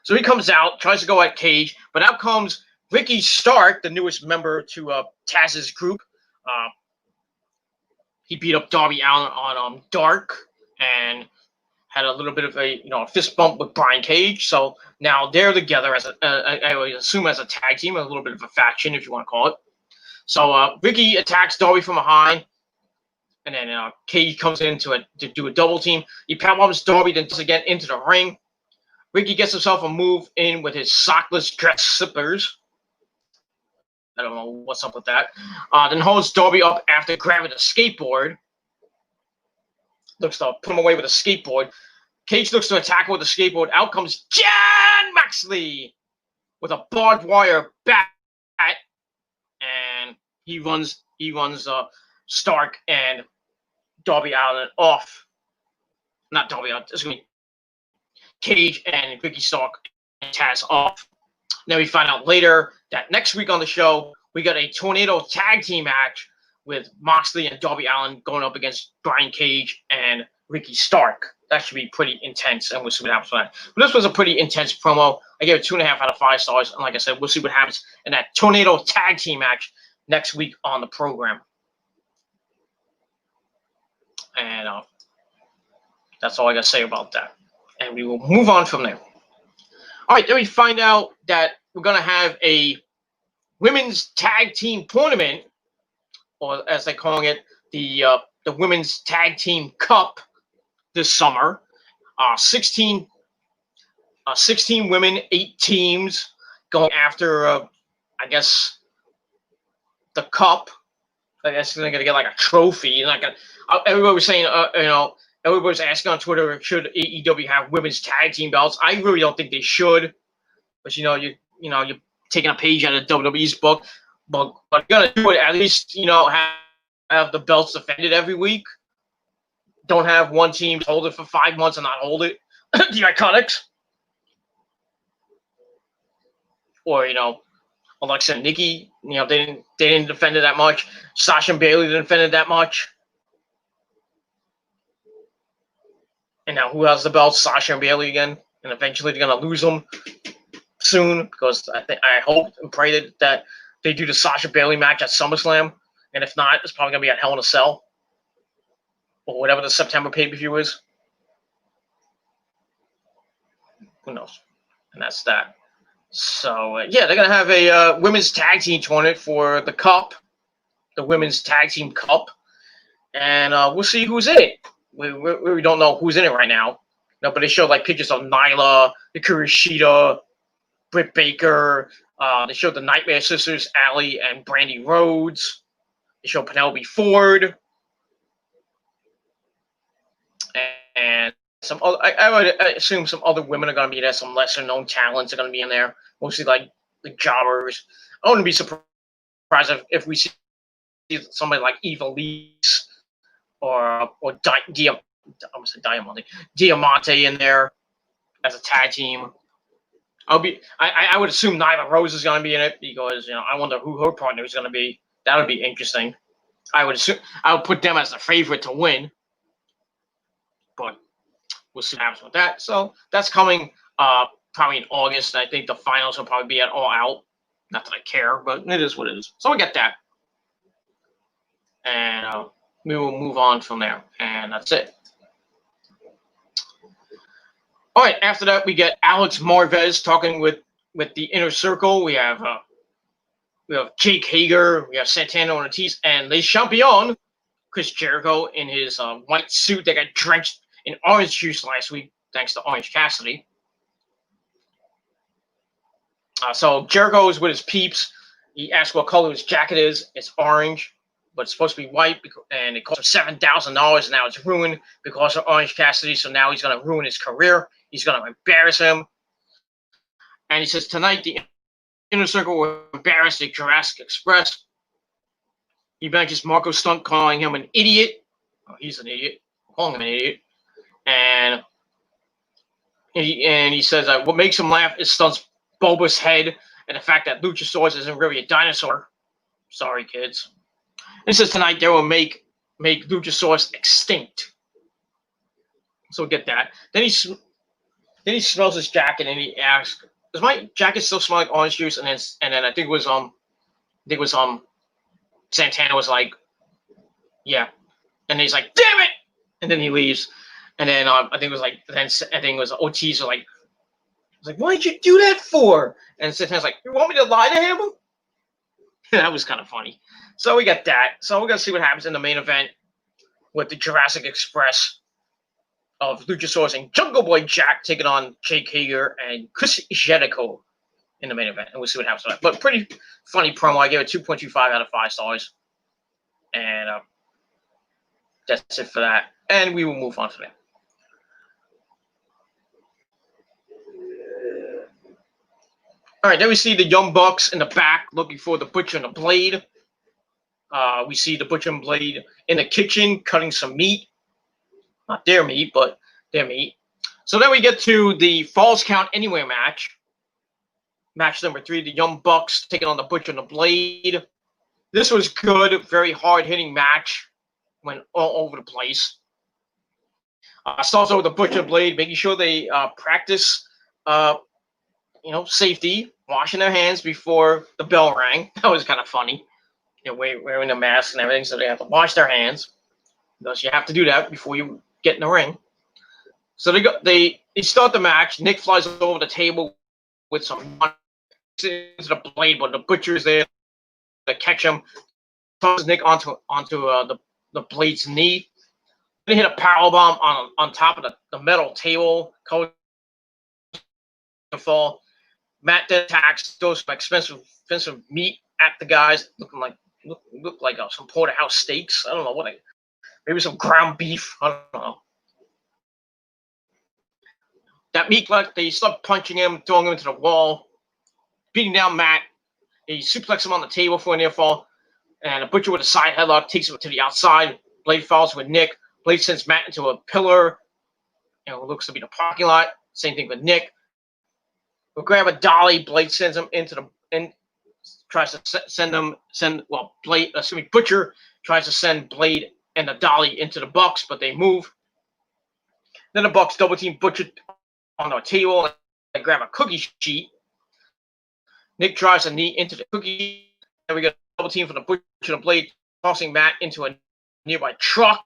Speaker 1: So he comes out, tries to go at Cage, but out comes Ricky Stark, the newest member to Taz's group. He beat up Darby Allin on Dark and had a little bit of a fist bump with Brian Cage. So now they're together as I would assume as a tag team, a little bit of a faction, if you want to call it. So Ricky attacks Darby from behind, and then Cage comes in to do a double team. He powerbombs Darby, then does again into the ring. Ricky gets himself a move in with his sockless dress slippers. I don't know what's up with that. Then holds Darby up after grabbing the skateboard. Looks to put him away with a skateboard. Cage looks to attack him with a skateboard. Out comes Jon Moxley with a barbed wire bat, and he runs Stark and Darby Allin off. Not Darby Allin. It's going to be Cage and Ricky Stark and Taz off. Then we find out later that next week on the show, we got a tornado tag team match with Moxley and Darby Allin going up against Brian Cage and Ricky Stark. That should be pretty intense, and we'll see what happens with that. But this was a pretty intense promo. I gave it 2.5 out of 5 stars, and like I said, we'll see what happens in that tornado tag team match next week on the program. And that's all I got to say about that. And we will move on from there. All right, then we find out that we're going to have a women's tag team tournament, or as they're calling it, the Women's Tag Team Cup this summer. 16 women, 8 teams going after, I guess, the cup. I guess they're gonna get like a trophy. You're not gonna. Everybody was saying, everybody was asking on Twitter, should AEW have women's tag team belts? I really don't think they should. But you're taking a page out of WWE's book. But you're gonna do it, at least have the belts defended every week. Don't have one team hold it for 5 months and not hold it. The Iconics, or Alexa and Nikki, they didn't defend it that much. Sasha and Bayley didn't defend it that much. And now who has the belts? Sasha and Bayley again. And eventually they're gonna lose them soon, because I hope and pray that they do the Sasha Bayley match at SummerSlam. And if not, it's probably gonna be at Hell in a Cell, or whatever the September pay-per-view is. Who knows? And that's that. So they're gonna have a women's tag team tournament for the Cup, the Women's Tag Team Cup, and we'll see who's in it. We don't know who's in it right now. No, but they showed like pictures of Nyla, Hikaru Shida, Britt Baker. They showed the Nightmare Sisters, Allie and Brandy Rhodes. They showed Penelope Ford, and some other. I would assume some other women are going to be there. Some lesser known talents are going to be in there. Mostly like the jobbers. I wouldn't be surprised if we see somebody like Eva Lees or Diamante in there as a tag team. I would assume Nyla Rose is going to be in it, because I wonder who her partner is going to be. That would be interesting. I would put them as the favorite to win, but we'll see what happens with that. So that's coming probably in August. I think the finals will probably be at All Out. Not that I care, but it is what it is. So we get that, and we will move on from there, and that's it. All right. After that, we get Alex Marvez talking with the Inner Circle. We have Jake Hager, we have Santana Ortiz, and Le Champion, Chris Jericho, in his white suit that got drenched in orange juice last week, thanks to Orange Cassidy. So Jericho is with his peeps. He asks what color his jacket is. It's orange, but it's supposed to be white, and it cost him $7,000, and now it's ruined because of Orange Cassidy. So now he's going to ruin his career. He's going to embarrass him. And he says tonight the Inner Circle will embarrass the Jurassic Express. He mentions Marco Stunt calling him an idiot. Oh, he's an idiot. Calling him an idiot. And he says that what makes him laugh is Stunt's bulbous head and the fact that Luchasaurus isn't really a dinosaur. Sorry, kids. He says tonight they will make Luchasaurus extinct. So we'll get that. Then he smells his jacket and he asks, "Does my jacket still smell like orange juice?" And then I think it was Santana was like, "Yeah," and he's like, "Damn it!" And then he leaves. And then I think it was Ortiz was like, "Why'd you do that for?" And Santana's like, "You want me to lie to him?" That was kind of funny. So we got that. So we're gonna see what happens in the main event with the Jurassic Express of Luchasaurus and Jungle Boy Jack taking on Jake Hager and Chris Jericho in the main event, and we'll see what happens with that. But pretty funny promo. I gave it 2.25 out of 5 stars, and that's it for that. And we will move on from there. All right, then we see the Young Bucks in the back looking for the Butcher and the Blade. We see the Butcher and Blade in the kitchen cutting some meat. Not their meat, but their meat. So then we get to the Falls Count Anywhere match. Match number 3, the Young Bucks taking on the Butcher and the Blade. This was good, very hard-hitting match. Went all over the place. Starts over the Butcher and Blade, making sure they practice safety, washing their hands before the bell rang. That was kind of funny. Wearing the mask and everything, so they have to wash their hands, because you have to do that before you get in the ring. So they start the match. Nick flies over the table with some into the Blade, but the Butcher is there to catch him. Tosses Nick onto the Blade's knee. Then hit a powerbomb on top of the metal table. Cover the fall. Matt then attacks, throws some expensive meat at the guys, looking like look like some porterhouse steaks. I don't know what. Maybe some ground beef. I don't know. That meat, like they start punching him, throwing him into the wall, beating down Matt. They suplex him on the table for a near fall, and the Butcher with a side headlock takes him to the outside. Blade falls with Nick. Blade sends Matt into a pillar. It looks to be the parking lot. Same thing with Nick. We'll grab a dolly. Blade sends him into the tries to Butcher tries to send Blade and the dolly into the Bucks, but they move. Then the Bucks double team Butcher on the table and grab a cookie sheet. Nick drives a knee into the cookie, and we got a double team for the Butcher and Blade, tossing Matt into a nearby truck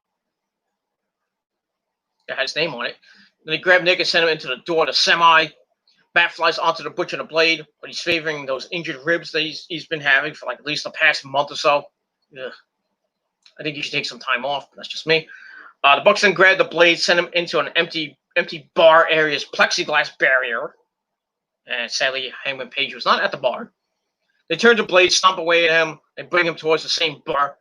Speaker 1: that has his name on it. Then they grab Nick and send him into the door of the semi. Matt flies onto the Butcher and the Blade, but he's favoring those injured ribs that he's been having for like at least the past month or so. Ugh. I think he should take some time off, but that's just me. The Bucks then grab the Blade, send him into an empty bar area's plexiglass barrier. And sadly, Hangman Page was not at the bar. They turn to Blade, stomp away at him, and bring him towards the same bar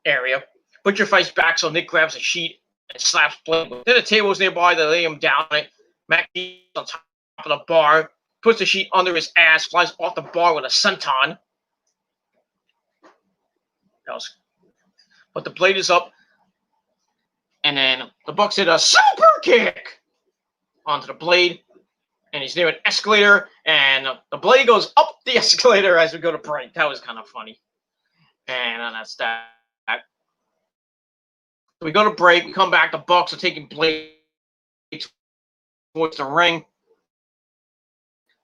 Speaker 1: area. Butcher fights back, so Nick grabs a sheet and slaps Blade. Then the table's nearby, they lay him down on it. Matt on top of the bar, puts the sheet under his ass, flies off the bar with a senton. But the Blade is up, and then the Bucks hit a super kick onto the Blade, and he's near an escalator, and the Blade goes up the escalator as we go to break. That was kind of funny. And that's that. We go to break, we come back, the Bucks are taking Blade towards the ring.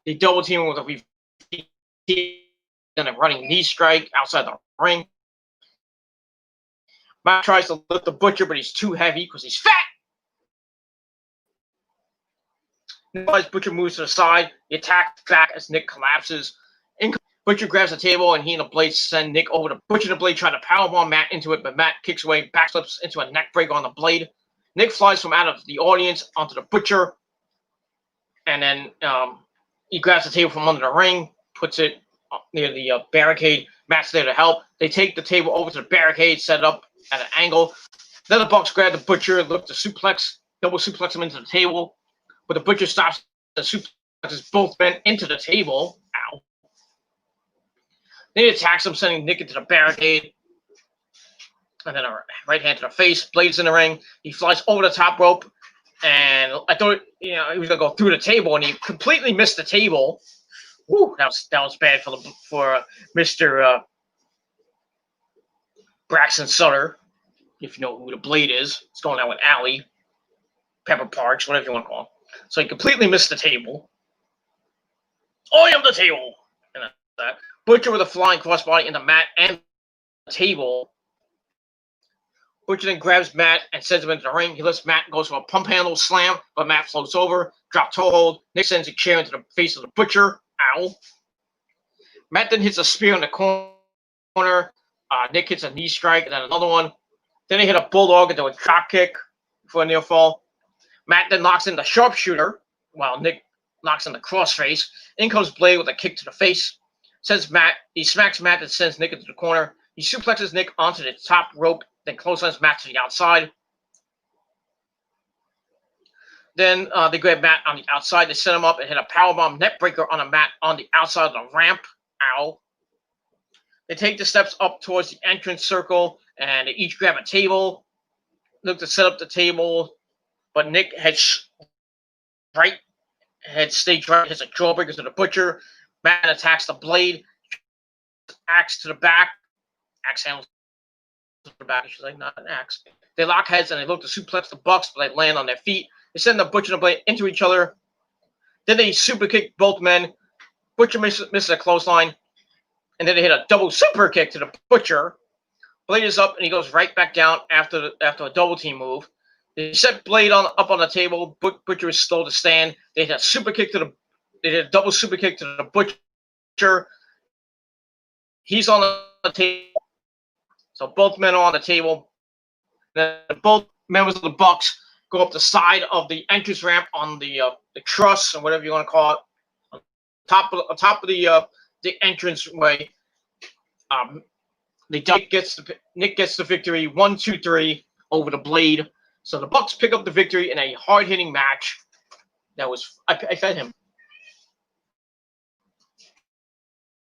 Speaker 1: They double team with a VP and a running knee strike outside the ring. Matt tries to lift the Butcher, but he's too heavy because he's fat. As Butcher moves to the side, he attacks back as Nick collapses. Butcher grabs the table, and he and the Blade send Nick over to Butcher and the Blade, try to powerbomb Matt into it, but Matt kicks away, backflips into a neck break on the Blade. Nick flies from out of the audience onto the Butcher, and then he grabs the table from under the ring, puts it near the barricade. Matt's there to help. They take the table over to the barricade, set it up at an angle. Then the Bucks grab the Butcher, look to double suplex him into the table, but the Butcher stops and suplexes both men into the table. Ow. Then he attacks him, sending Nick into the barricade. And then a right hand to the face. Blade's in the ring. He flies over the top rope. And I thought, he was going to go through the table, and he completely missed the table. Woo, that was bad for Mr. Braxton Sutter, if you know who the Blade is. It's going out with Allie, Pepper Parks, whatever you want to call him. So he completely missed the table. I am the table! And that. Butcher with a flying crossbody into Matt and the table. Butcher then grabs Matt and sends him into the ring. He lifts Matt and goes for a pump handle slam, but Matt floats over. Drop toe hold. Nick sends a chair into the face of the Butcher. Ow. Matt then hits a spear in the corner. Nick hits a knee strike and then another one. Then they hit a bulldog into a drop kick for a near fall. Matt then knocks in the sharpshooter while Nick knocks in the crossface. In comes Blade with a kick to the face. He smacks Matt and sends Nick into the corner. He suplexes Nick onto the top rope, then clotheslines Matt to the outside. Then they grab Matt on the outside. They set him up and hit a powerbomb neckbreaker on a Matt on the outside of the ramp. Ow. They take the steps up towards the entrance circle, and they each grab a table. Look to set up the table, but Nick heads stage right, hits a jawbreaker to the Butcher. Matt attacks the Blade. Axe to the back. Axe handles to the back. She's like, not an axe. They lock heads and they look to suplex the Bucks, but they land on their feet. They send the Butcher and the Blade into each other. Then they super kick both men. Butcher misses a clothesline. And then they hit a double super kick to the Butcher. Blade is up and he goes right back down after a double team move. They set Blade up on the table. Butcher is slow to stand. They hit a double super kick to the Butcher. He's on the table. So both men are on the table. Then both members of the Bucks go up the side of the entrance ramp on the truss or whatever you want to call it. On top of the entrance way. Nick gets the victory 1-2-3 over the Blade. So the Bucks pick up the victory in a hard-hitting match. That was I fed him.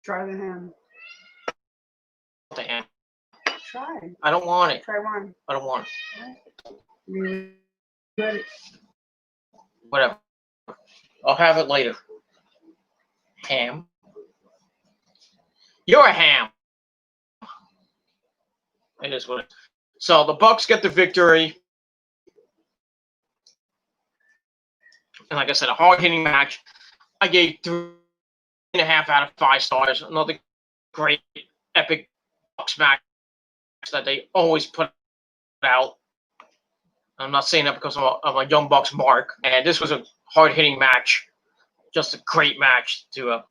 Speaker 2: Try the ham.
Speaker 1: The ham.
Speaker 2: Try.
Speaker 1: I don't want it.
Speaker 2: Try one.
Speaker 1: I don't want
Speaker 2: You ready?
Speaker 1: Whatever. I'll have it later. Ham. You're a ham. It is what it is. So the Bucks get the victory. And like I said, a hard-hitting match. I gave 3.5 out of 5 stars. Another great, epic Bucks match that they always put out. I'm not saying that because of a Young Bucks mark. And this was a hard-hitting match. Just a great match to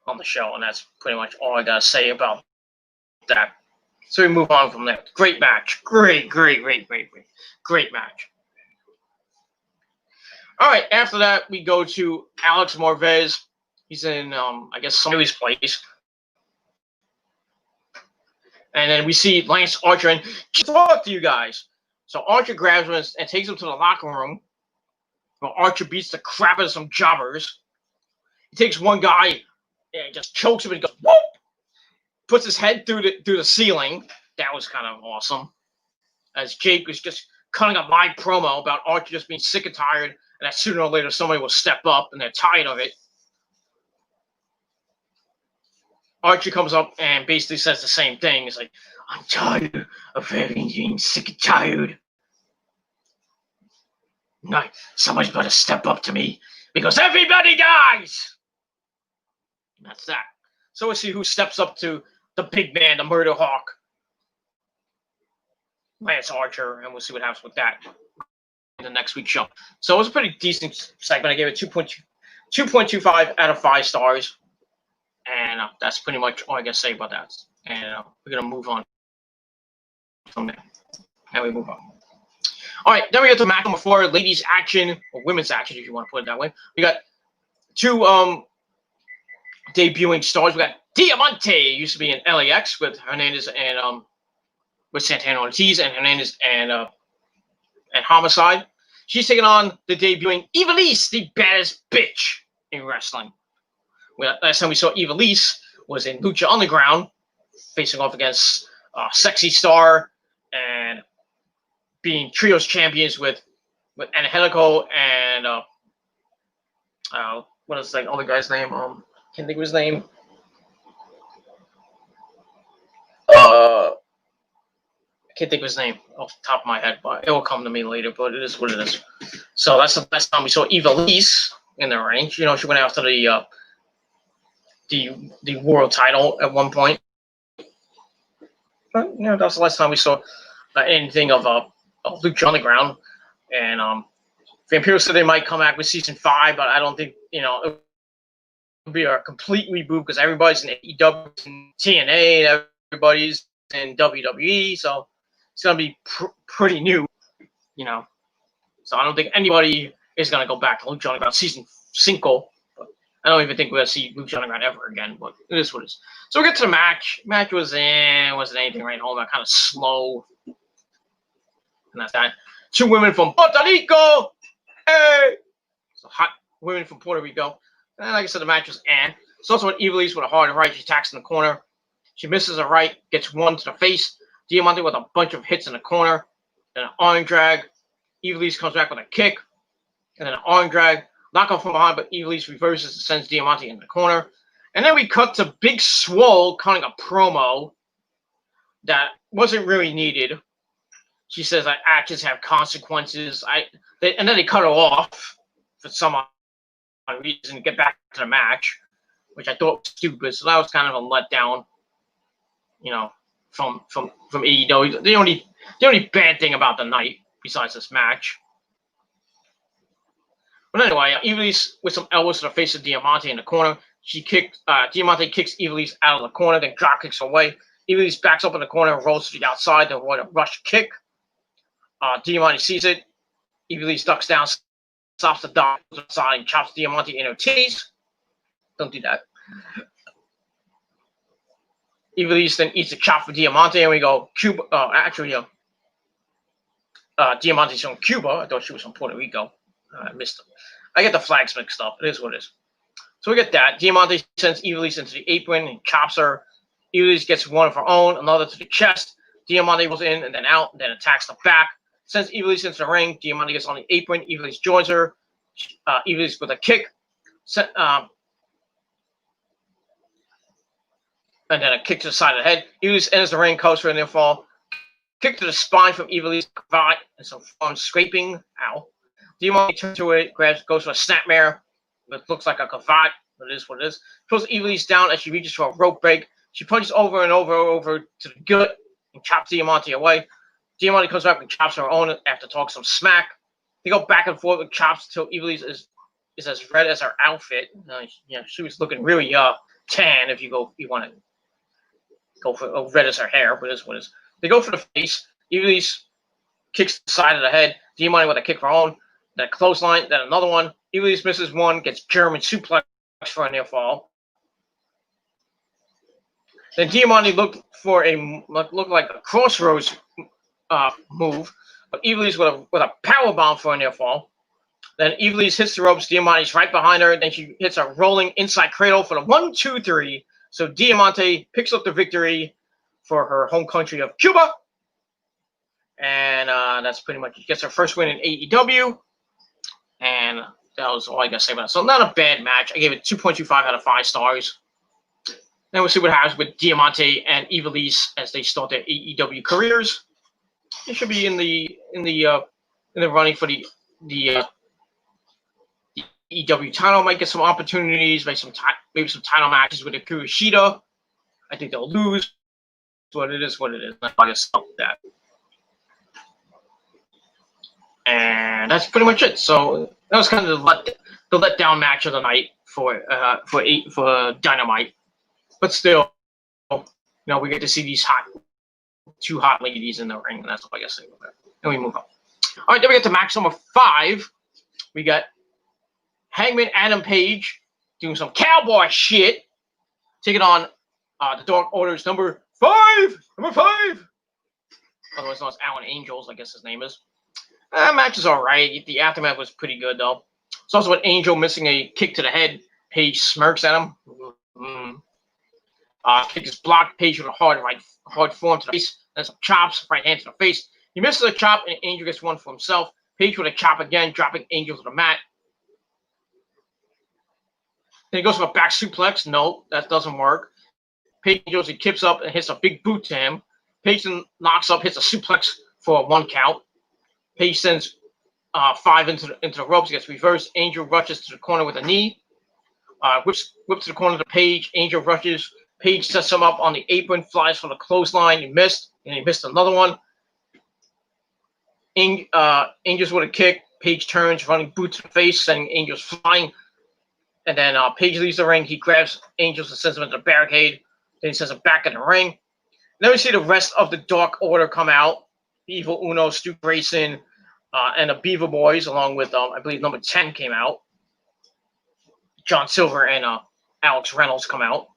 Speaker 1: on the show. And that's pretty much all I got to say about that. So we move on from there. Great match. Great match. All right, after that, we go to Alex Marvez. He's in, I guess, Sammy's place. And then we see Lance Archer and talk to you guys. So Archer grabs him and takes him to the locker room. Well, Archer beats the crap out of some jobbers. He takes one guy and just chokes him and goes, whoop! Puts his head through the ceiling. That was kind of awesome. As Jake was just cutting a live promo about Archer just being sick and tired, and that sooner or later somebody will step up, and they're tired of it. Archer comes up and basically says the same thing. He's like, I'm tired of being sick and tired. No, somebody's got to step up to me because everybody dies. And that's that. So we'll see who steps up to the big man, the Murder Hawk, Lance Archer, and we'll see what happens with that in the next week's show. So it was a pretty decent segment. I gave it 2.25 out of 5 stars. And that's pretty much all I got to say about that. And we're going to move on from there. And we move on. All right, then we get to match number 4, ladies action, or women's action, if you want to put it that way. We got 2 debuting stars. We got Diamante, used to be in LAX with Hernandez and with Santana Ortiz, and Hernandez and Homicide. She's taking on the debuting Ivelisse, the baddest bitch in wrestling. Last time we saw Ivelisse was in Lucha Underground, facing off against Sexy Star and being trios champions with Angelico and what is the other guy's name? Can't think of his name. I can't think of his name off the top of my head, but it will come to me later. But it is what it is. So that's the last time we saw Ivelisse in the ring. You know, she went after the world title at one point. But you know, that's the last time we saw anything of Lucha Underground. And Vampiro said they might come back with season 5, but I don't think it would be a complete reboot because everybody's in AEW and TNA, and everybody's in WWE, so it's gonna be pretty new, So I don't think anybody is gonna go back to Lucha Underground season 5. But I don't even think we're gonna see Lucha Underground ever again. But it is what it is. So we get to the match. Match wasn't anything right home. Kind of slow, and that's that. 2 women from Puerto Rico. Hey, so hot women from Puerto Rico. And like I said, the match was It's also an Ivelisse with a hard right. She attacks in the corner. She misses a right, gets one to the face. Diamante with a bunch of hits in the corner. Then an arm drag. Ivelisse comes back with a kick. And then an arm drag. Knock off from behind, but Ivelisse reverses and sends Diamante in the corner. And then we cut to Big Swole cutting a promo that wasn't really needed. She says that actions have consequences. And then they cut her off for some reason to get back to the match, which I thought was stupid. So that was kind of a letdown, from AEW. The only bad thing about the night, besides this match. But anyway, Ivelisse with some elbows to the face of Diamante in the corner. Diamante kicks Ivelisse out of the corner, then drop kicks away. Ivelisse backs up in the corner and rolls to the outside to avoid a rush kick. Diamante sees it. Ivelisse ducks down, stops the dog outside, and chops Diamante in her titties. Don't do that. Ivelisse then eats a chop for Diamante, and we go Cuba. Diamante's from Cuba. I thought she was from Puerto Rico. I missed them. I get the flags mixed up. It is what it is. So we get that. Diamante sends Ivelisse into the apron and chops her. Ivelisse gets one of her own, another to the chest. Diamante goes in and then out, and then attacks the back. Sends Ivelisse into the ring. Diamante gets on the apron. Ivelisse joins her. Ivelisse with a kick. And then a kick to the side of the head. Ivelisse enters the ring, covers for a near fall. Kick to the spine from Ivelisse, cravat, and some fun scraping. Ow. Diamante turns to it, goes for a snapmare. It looks like a cravat, but it is what it is. Pulls Ivelisse down as she reaches for a rope break. She punches over and over to the gut and chops Diamante away. Diamante comes back and chops her own after talking some smack. They go back and forth with chops until Ivelisse is as red as her outfit. She was looking really tan if you want to go for red as her hair, but it is what it is. They go for the face. Ivelisse kicks the side of the head. Diamante with a kick for her own. Then a clothesline. Then another one. Ivelisse misses one. Gets German suplex for a near fall. Then Diamante looked like a crossroads move. But Ivelisse with a power bomb for a near fall. Then Ivelisse hits the ropes. Diamante's right behind her. Then she hits a rolling inside cradle for the 1, 2, 3. So Diamante picks up the victory for her home country of Cuba. And that's pretty much it. Gets her first win in AEW. And that was all I got to say about it. So not a bad match. I gave it 2.25 out of 5 stars. Then we'll see what happens with Diamante and Ivelisse as they start their AEW careers. They should be in the running for the AEW title. Might get some opportunities, maybe some title matches with Akira Shida. I think they'll lose. But it is what it is. I guess that. And that's pretty much it. So that was kind of the letdown match of the night for Dynamite. But still, we get to see these two hot ladies in the ring, and that's all I guess about that. And we move on. All right, then we get to match number 5. We got Hangman Adam Page doing some cowboy shit, taking on the Dark Order's number 5, otherwise known as Alan Angels, I guess his name is. Match is all right. The aftermath was pretty good, though. It's also with Angel missing a kick to the head. Page smirks at him. Kick is blocked. Page with a hard form to the face. Then some chops, right hand to the face. He misses a chop, and Angel gets one for himself. Page with a chop again, dropping Angel to the mat. Then he goes for a back suplex. No, that doesn't work. Page goes, he kips up and hits a big boot to him. Page then knocks up, hits a suplex for a 1 count. Page sends 5 into the ropes, gets reversed. Angel rushes to the corner with a knee. Whips to the corner to Page. Angel rushes. Page sets him up on the apron, flies for the clothesline. He missed, and he missed another one. Angel's with a kick. Page turns, running boot to the face, sending Angels flying. And then Page leaves the ring. He grabs Angels and sends him into the barricade. Then he sends him back in the ring. Then we see the rest of the Dark Order come out. Evil Uno, Stu Grayson, and the Beaver Boys, along with, I believe, number 10 came out. John Silver and Alex Reynolds come out.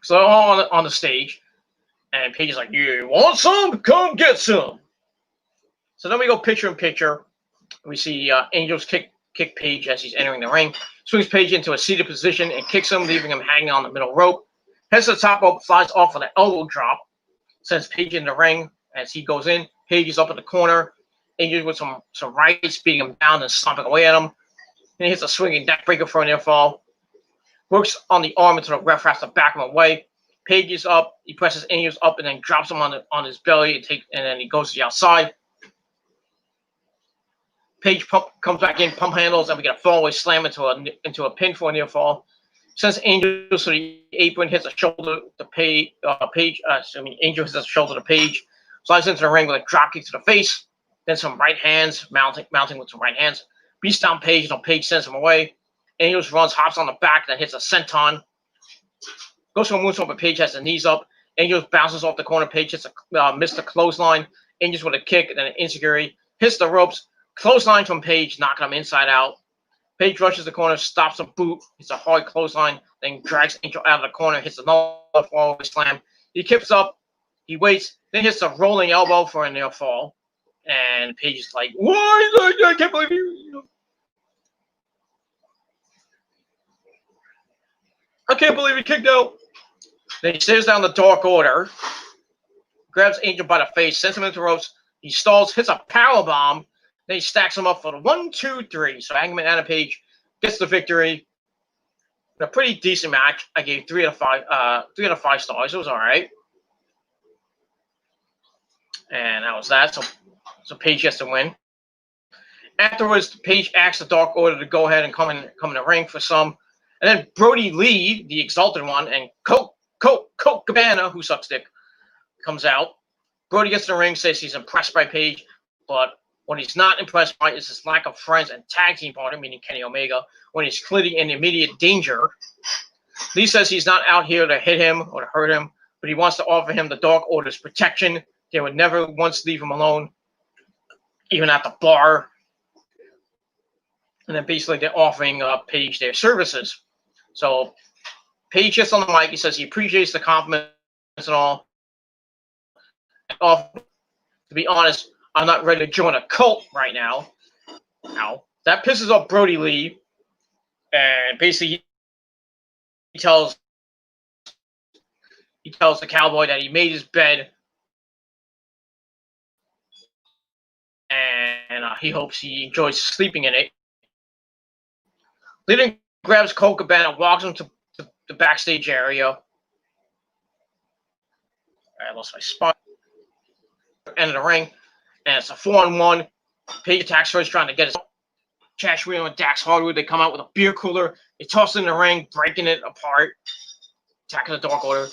Speaker 1: So they're all on the stage. And Page is like, you want some? Come get some. So then we go picture in picture. We see Angels kick Page as he's entering the ring. Swings Page into a seated position and kicks him, leaving him hanging on the middle rope. Heads to the top rope, flies off with an elbow drop. Sends Page in the ring as he goes in. Page is up in the corner. Angels with some rights, beating him down and stomping away at him. Then he hits a swinging neckbreaker for a near fall. Works on the arm until the ref has to back him away. Page is up. He presses Angels up and then drops him on his belly and then he goes to the outside. Page comes back in, pump handles, and we get a fallaway slam into a pin for a near fall. Sends Angels to the apron, hits a shoulder to Page. Angel hits a shoulder to Page. Slides into the ring with a drop kick to the face. Then some right hands, mounting with some right hands. Beats down Page until Page sends him away. Angels runs, hops on the back, then hits a senton. Goes for a moonsault, but Page has the knees up. Angels bounces off the corner. Page hits missed the clothesline. Angels with a kick and then an insecurity. Hits the ropes. Clothesline from Page, knocking him inside out. Page rushes the corner, stops a boot, hits a hard clothesline, then drags Angel out of the corner, hits another fall slam. He kicks up, he waits, then hits a rolling elbow for a near fall. And Page is like, "Why? I can't believe you. I can't believe he kicked out." Then he stares down the Dark Order, grabs Angel by the face, sends him into the ropes. He stalls, hits a powerbomb. Then he stacks him up for the 1, 2, 3. So Hangman Adam Page gets the victory. A pretty decent match. I gave 3 out of 5. 3 out of 5 stars. It was all right. And that was that. So Page gets to win. Afterwards, Page asks the Dark Order to go ahead and come in the ring for some. And then Brody Lee, the Exalted One, and Colt Cabana, who sucks dick, comes out. Brody gets in the ring, says he's impressed by Page, but what he's not impressed by is his lack of friends and tag team partner, meaning Kenny Omega, when he's clearly in immediate danger. Lee says he's not out here to hit him or to hurt him, but he wants to offer him the Dark Order's protection. They would never once leave him alone, even at the bar. And then basically they're offering Page their services. So Page gets on the mic. He says he appreciates the compliments and all. To be honest, I'm not ready to join a cult right now. Now that pisses off Brody Lee, and basically he tells the Cowboy that he made his bed, and he hopes he enjoys sleeping in it. Lee then grabs Colt Cabana and walks him to the backstage area. I lost my spot. End of the ring, and it's a 4-on-1. Page attacks first, trying to get his Cash Wheel and Dax Hardwood. They come out with a beer cooler. They toss it in the ring, breaking it apart. Attacking the Dark Order.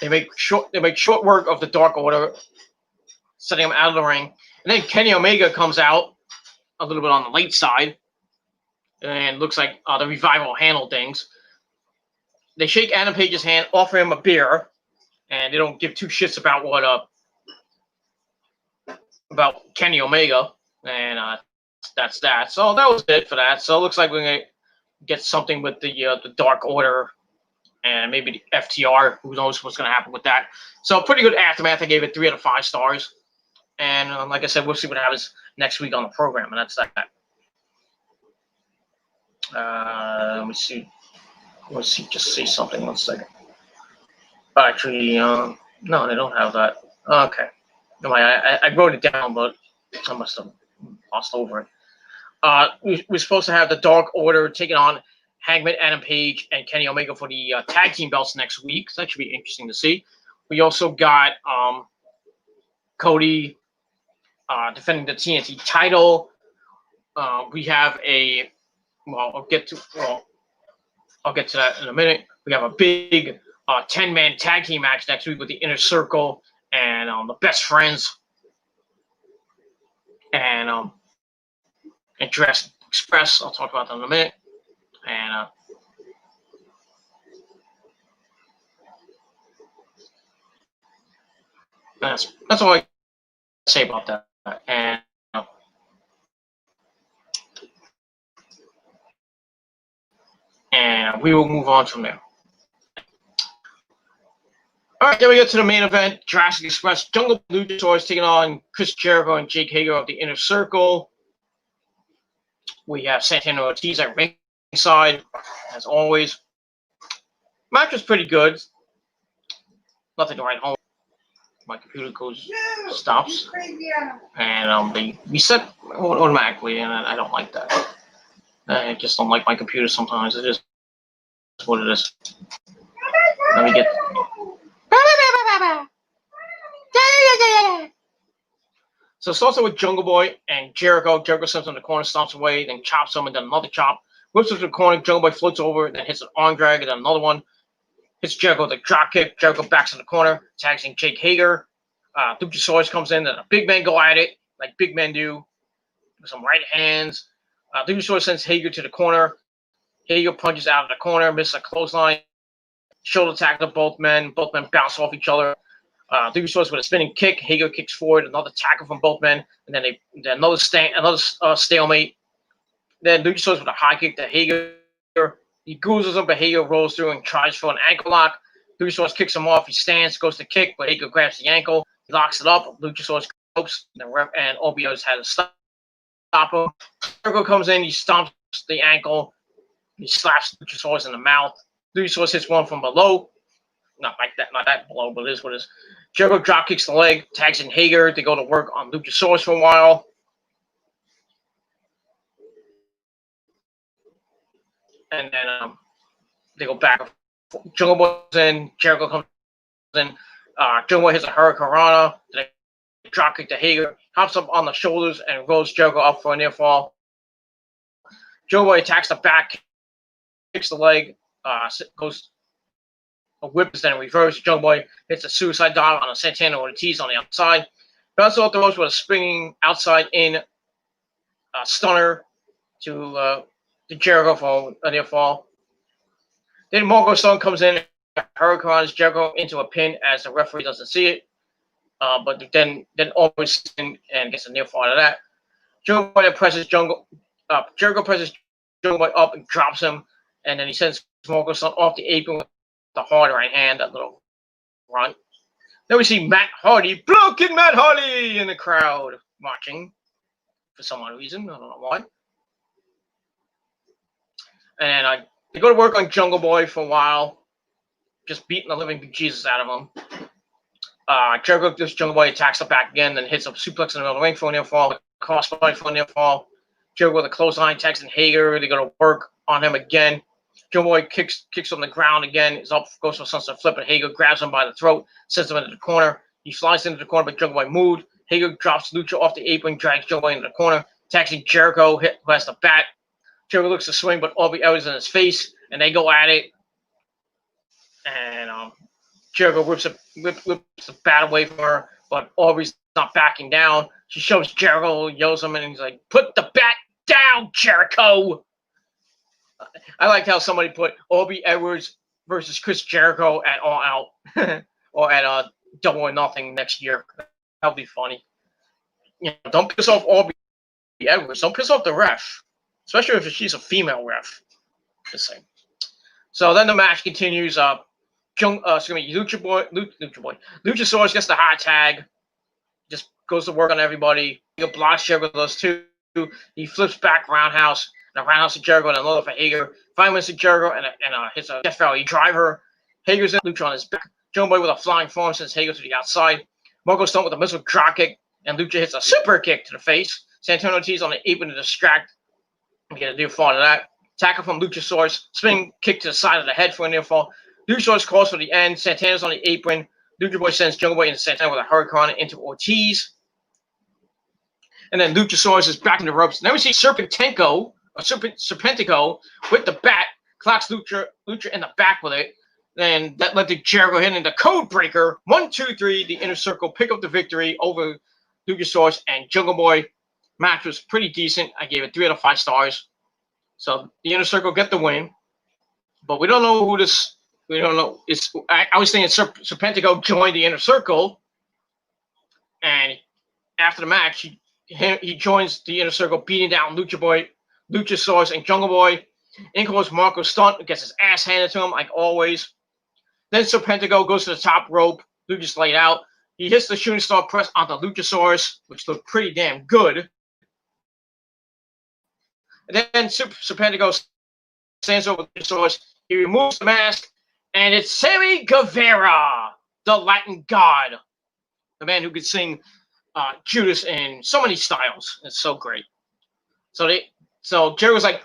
Speaker 1: They make short work of the Dark Order, setting them out of the ring. And then Kenny Omega comes out a little bit on the late side, and looks like the Revival handled things. They shake Adam Page's hand, offer him a beer, and they don't give two shits about about Kenny Omega, and that's that. So that was it for that. So it looks like we're gonna get something with the Dark Order and maybe the FTR. Who knows what's gonna happen with that? So pretty good aftermath. I gave it 3 out of 5 stars, and like I said, we'll see what happens next week on the program, and that's that. Let me see. Let's see. Just say something. 1 second. Actually, no, they don't have that. Okay. I wrote it down, but I must have lost over it. We're supposed to have the Dark Order taking on Hangman Adam Page and Kenny Omega for the tag team belts next week. So that should be interesting to see. We also got Cody defending the TNT title. We have I'll get to that in a minute. We have a big 10-man tag team match next week with the Inner Circle and the Best Friends and Jurassic Express. I'll talk about them in a minute. And that's all I can say about that. And we will move on from there. All right, then we get to the main event. Jurassic Express, Jungle Luchasaurus taking on Chris Jericho and Jake Hager of the Inner Circle. We have Santana Ortiz at ringside, as always. Match was pretty good. Nothing to write home. My computer stops, and they reset automatically, and I don't like that. I just don't like my computer sometimes. It is what it is. Let me get. So it starts with Jungle Boy and Jericho. Jericho sends him in the corner, stomps away, then chops him, and then another chop. Whips him to the corner. Jungle Boy floats over, then hits an arm drag, and then another one. Hits Jericho with a drop kick. Jericho backs in the corner, tags in Jake Hager. Luchasaurus comes in, and the big men go at it, like big men do, with some right hands. Luchasaurus sends Hager to the corner. Hager punches out of the corner, misses a clothesline. Shoulder tackle to both men. Both men bounce off each other. Luchasaurus with a spinning kick. Hager kicks forward. Another tackle from both men, and then another stalemate. Then Luchasaurus with a high kick to Hager. He goozles him, but Hager rolls through and tries for an ankle lock. Luchasaurus kicks him off. He stands, goes to kick, but Hager grabs the ankle. He locks it up. Luchasaurus copes, and OBO's had to stop him. Jericho comes in. He stomps the ankle. He slaps Luchasaurus in the mouth. Luchasaurus hits one from below. Not that below, but it is what it is. Jericho drop kicks the leg, tags in Hager to go to work on Luchasaurus for a while. And then they go back. Jungle Boy's in. Jericho comes in. Jungle Boy hits a Hurricanrana. Then they drop kick to Hager. Hops up on the shoulders and rolls Jericho up for a near fall. Jungle Boy attacks the back, kicks the leg, goes a whip is then reversed. Jungle Boy hits a suicide dive on a Santana Ortiz on the outside. Bounces off the ropes with a springing outside in stunner to Jericho for a near fall. Then Marco Stone comes in, hurricanes Jericho into a pin as the referee doesn't see it. But then always and gets a near fall out of that. Jericho presses Jericho presses Jungle Boy up and drops him, and then he sends Marco Stone off the apron with the hard right hand, that little run. Then we see Matt Hardy, broken Matt Hardy, in the crowd watching for some odd reason. I don't know why. And then they go to work on Jungle Boy for a while, just beating the living bejesus out of him. Jericho, this Jungle Boy attacks the back again, then hits a suplex in the middle of the ring for a near fall, crossbody for a near fall. Jericho with a clothesline, attacks in Hager. They go to work on him again. Jungle Boy kicks on the ground again. Is up, goes for a sunset flip, and Hager grabs him by the throat, sends him into the corner. He flies into the corner, but Jungle Boy moved. Hager drops Lucha off the apron, drags Jungle Boy into the corner, attacking Jericho, who has the bat. Jericho looks to swing, but Aubrey Edwards in his face, and they go at it. And Jericho whips the bat away from her, but Aubrey's not backing down. She shows Jericho, yells him, and he's like, "Put the bat down, Jericho!" I like how somebody put Aubrey Edwards versus Chris Jericho at All Out or at Double or Nothing next year. That would be funny. Don't piss off Aubrey Edwards. Don't piss off the ref, especially if she's a female ref. Just saying. So then the match continues. Luchasaurus gets the hot tag. Just goes to work on everybody. He blocks Jericho with those two. He flips back roundhouse. And a roundhouse to Jericho and another for Hager. 5 minutes to Jericho and hits a Death Valley driver. Hager's in Lucha on his back. Jungle Boy with a flying forearm sends Hager to the outside. Marco Stone with a missile drop kick. And Lucha hits a super kick to the face. Santana Ortiz on the apron to distract. We get a near fall to that. Tackle from Luchasaurus. Spinning kick to the side of the head for a near fall. Luchasaurus calls for the end. Santana's on the apron. Lucha Boy sends Jungle Boy into Santana with a hurricane into Ortiz. And then Luchasaurus is back in the ropes. Then we see Serpentico with the bat. Clocks Lucha in the back with it. Then that led to Jericho hitting the code breaker. 1, 2, 3. The Inner Circle pick up the victory over Luchasaurus and Jungle Boy. Match was pretty decent. I gave it 3 out of 5 stars. So the Inner Circle get the win. But we don't know who this. We don't know. I was thinking Serpentico joined the Inner Circle, and after the match, he joins the Inner Circle, beating down Luchasaurus, and Jungle Boy. In goes Marco Stunt, gets his ass handed to him like always. Then Serpentico goes to the top rope. Lucha's laid out. He hits the shooting star press onto Luchasaurus, which looked pretty damn good. And then Serpentico stands over Luchasaurus. He removes the mask. And it's Sammy Guevara, the Latin God, the man who could sing Judas in so many styles. It's so great. So Jericho's like,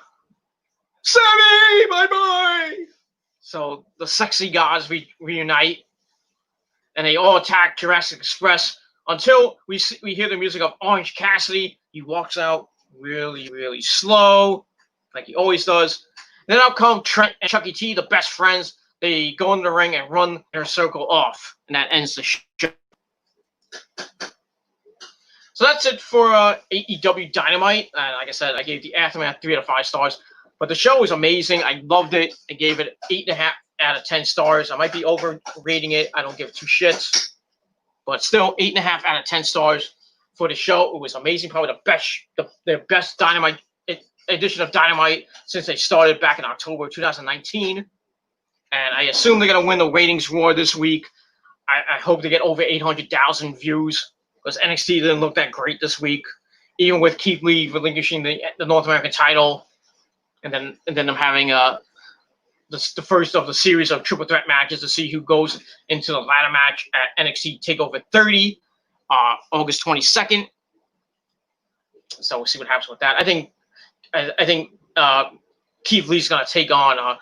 Speaker 1: "Sammy, my boy!" So the sexy gods reunite, and they all attack Jurassic Express until we hear the music of Orange Cassidy. He walks out really, really slow, like he always does. Then out come Trent and Chucky T, the best friends. They go in the ring and run their circle off, and that ends the show. So that's it for AEW Dynamite. And like I said, I gave the Aftermath 3 out of 5 stars. But the show was amazing. I loved it. I gave it 8.5 out of 10 stars. I might be overrating it. I don't give 2 shits. But still, 8.5 out of 10 stars for the show. It was amazing. Probably the best Dynamite edition of Dynamite since they started back in October 2019. And I assume they're going to win the ratings war this week. I hope they get over 800,000 views because NXT didn't look that great this week, even with Keith Lee relinquishing the North American title, and then them having the first of the series of triple threat matches to see who goes into the ladder match at NXT TakeOver 30, August 22nd. So we'll see what happens with that. I think Keith Lee's going to take on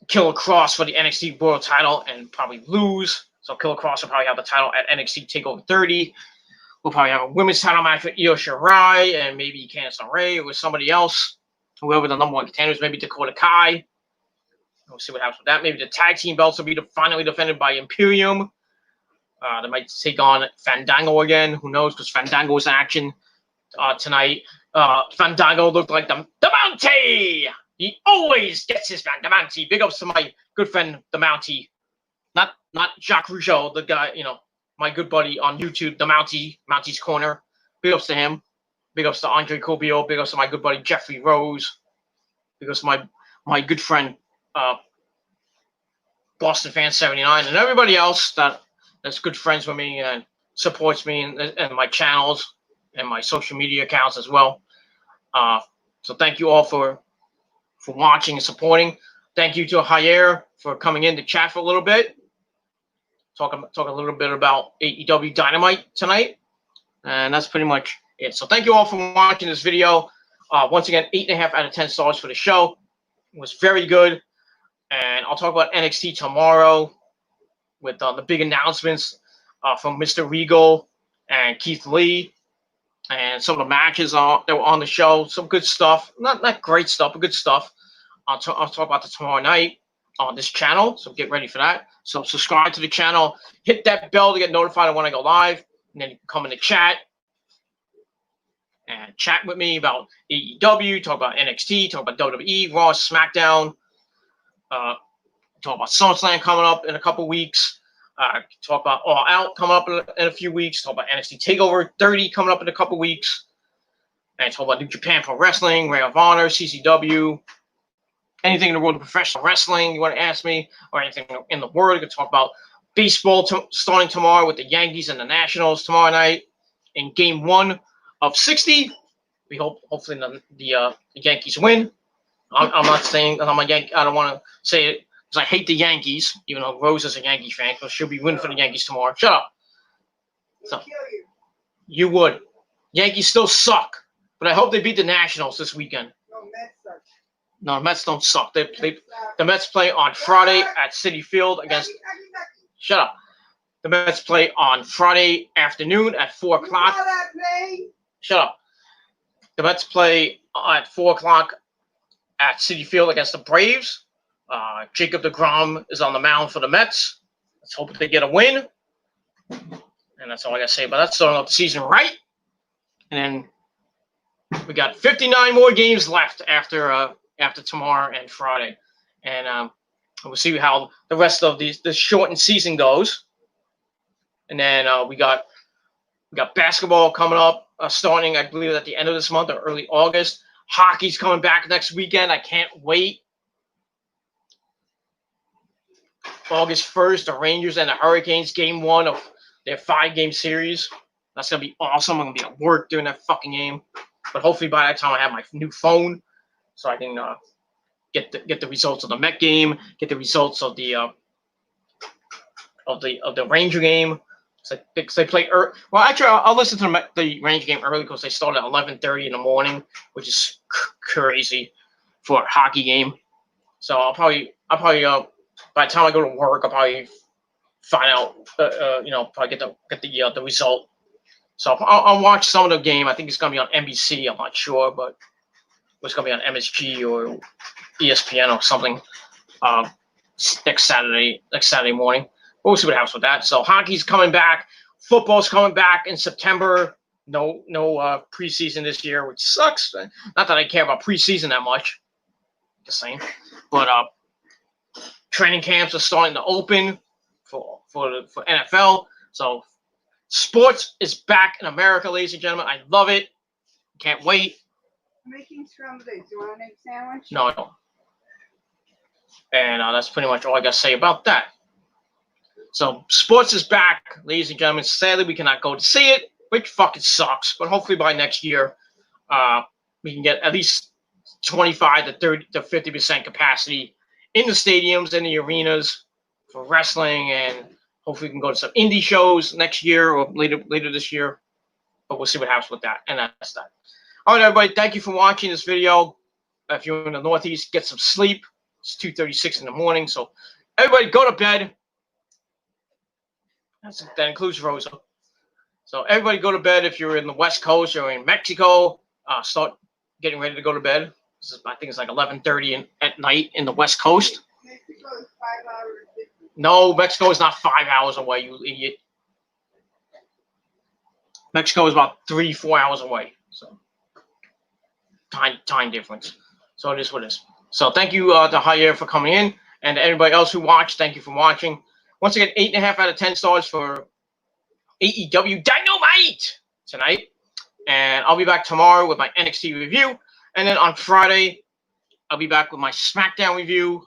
Speaker 1: Killer Cross for the NXT World title and probably lose. So Killer Cross will probably have the title at NXT TakeOver 30. We'll probably have a women's title match with Io Shirai and maybe Candice LeRae or somebody else. Whoever the number one contender is, maybe Dakota Kai. We'll see what happens with that. Maybe the tag team belts will be finally defended by Imperium. They might take on Fandango again. Who knows? Because Fandango is in action tonight. Fandango looked like the Mountie. He always gets his man, the Mountie. Big ups to my good friend, the Mountie. Not Jacques Rougeau, the guy, my good buddy on YouTube, the Mountie, Mountie's Corner. Big ups to him. Big ups to Andre Cobio. Big ups to my good buddy, Jeffrey Rose. Big ups to my good friend, Boston Fan 79, and everybody else that's good friends with me and supports me and my channels and my social media accounts as well. So thank you all for watching and supporting. Thank you to Jair for coming in to chat for a little bit. Talk a little bit about AEW Dynamite tonight. And that's pretty much it. So thank you all for watching this video. Once again, 8.5 out of 10 stars for the show. It was very good. And I'll talk about NXT tomorrow with the big announcements from Mr. Regal and Keith Lee. And some of the matches that were on the show. Some good stuff. Not great stuff, but good stuff. I'll talk about that tomorrow night on this channel. So get ready for that. So subscribe to the channel. Hit that bell to get notified when I go live. And then you can come in the chat and chat with me about AEW, talk about NXT, talk about WWE, Raw, SmackDown, talk about SummerSlam coming up in a couple weeks, talk about All Out coming up in a few weeks, talk about NXT TakeOver 30 coming up in a couple weeks, and talk about New Japan Pro Wrestling, Ring of Honor, CCW, anything in the world of professional wrestling you want to ask me, or anything in the world. You can talk about baseball starting tomorrow with the Yankees and the Nationals tomorrow night in Game 1 of 60. We hopefully the Yankees win. I'm not saying that I'm a Yankee. I don't want to say it because I hate the Yankees, even though Rose is a Yankee fan. So she'll be winning for the Yankees tomorrow. Shut up. So you would. Yankees still suck, but I hope they beat the Nationals this weekend. No, the Mets don't suck. The Mets play on Friday at Citi Field against. Shut up. The Mets play on Friday afternoon at 4 o'clock. Shut up. The Mets play at 4 o'clock at Citi Field against the Braves. Jacob deGrom is on the mound for the Mets. Let's hope they get a win. And that's all I got to say about that. Starting off the season right. And then we got 59 more games left after tomorrow and Friday. And we'll see how the rest of this shortened season goes. And then we got basketball coming up, starting, I believe, at the end of this month or early August. Hockey's coming back next weekend. I can't wait. August 1st, the Rangers and the Hurricanes, Game 1 of their 5-game series. That's going to be awesome. I'm going to be at work during that fucking game. But hopefully by that time I have my new phone so I can get the results of the Met game, get the results of the Ranger game. So they play early. Well, actually, I'll listen to the Ranger game early because they start at 11:30 in the morning, which is crazy for a hockey game. So I'll probably by the time I go to work, I'll probably find out, probably get the result. So I'll watch some of the game. I think it's gonna be on NBC. I'm not sure, but it's gonna be on MSG or ESPN or something next Saturday morning. We'll see what happens with that. So hockey's coming back. Football's coming back in September. No preseason this year, which sucks. Not that I care about preseason that much. Just saying. But training camps are starting to open for NFL. So sports is back in America, ladies and gentlemen. I love it. Can't wait.
Speaker 2: I'm making scrambled eggs. You want an egg sandwich?
Speaker 1: No, I don't. And that's pretty much all I got to say about that. So sports is back, ladies and gentlemen. Sadly, we cannot go to see it, which fucking sucks. But hopefully by next year, we can get at least 25 to 30 to 50% capacity in the stadiums and the arenas for wrestling, and hopefully we can go to some indie shows next year or later this year. But we'll see what happens with that. And that's that. All right, everybody. Thank you for watching this video. If you're in the Northeast, get some sleep. It's 2:36 in the morning. So everybody go to bed. That includes Rosa. So everybody go to bed. If you're in the West Coast or in Mexico, start getting ready to go to bed. I think it's like 11:30 at night in the West Coast.
Speaker 2: Mexico is 5 hours.
Speaker 1: No, Mexico is not 5 hours away, you idiot. Mexico is about 3-4 hours away. So time difference. So it is what it is. So thank you to Javier for coming in, and to everybody else who watched, thank you for watching. Once again, 8.5 out of 10 stars for AEW Dynamite tonight. And I'll be back tomorrow with my NXT review. And then on Friday, I'll be back with my SmackDown review.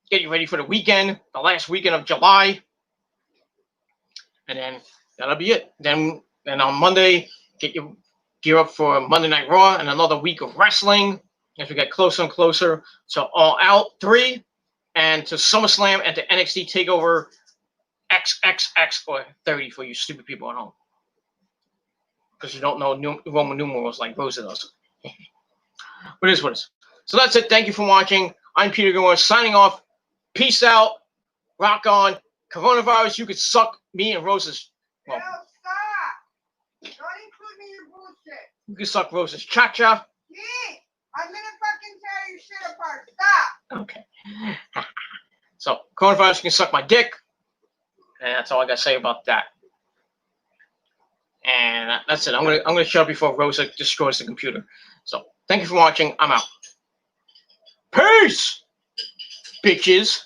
Speaker 1: Get you ready for the weekend, the last weekend of July. And then that'll be it. Then on Monday, get your gear up for Monday Night Raw and another week of wrestling as we get closer and closer to All Out 3 and to SummerSlam and to NXT TakeOver XXX or 30 for you stupid people at home. Because you don't know Roman numerals like Rosa does. But it is what it is. So that's it. Thank you for watching. I'm Peter Gilmore signing off. Peace out. Rock on. Coronavirus, you could suck me and Rosa's. Well,
Speaker 2: No, stop! Don't include me in your bullshit.
Speaker 1: you could suck Rosa's cha-cha.
Speaker 2: Gee, I'm gonna fucking tear your shit apart. Stop!
Speaker 1: Okay. So, coronavirus, you can suck my dick. And that's all I got to say about that. And that's it. I'm gonna shut up before Rosa destroys the computer. So, thank you for watching. I'm out. Peace, bitches.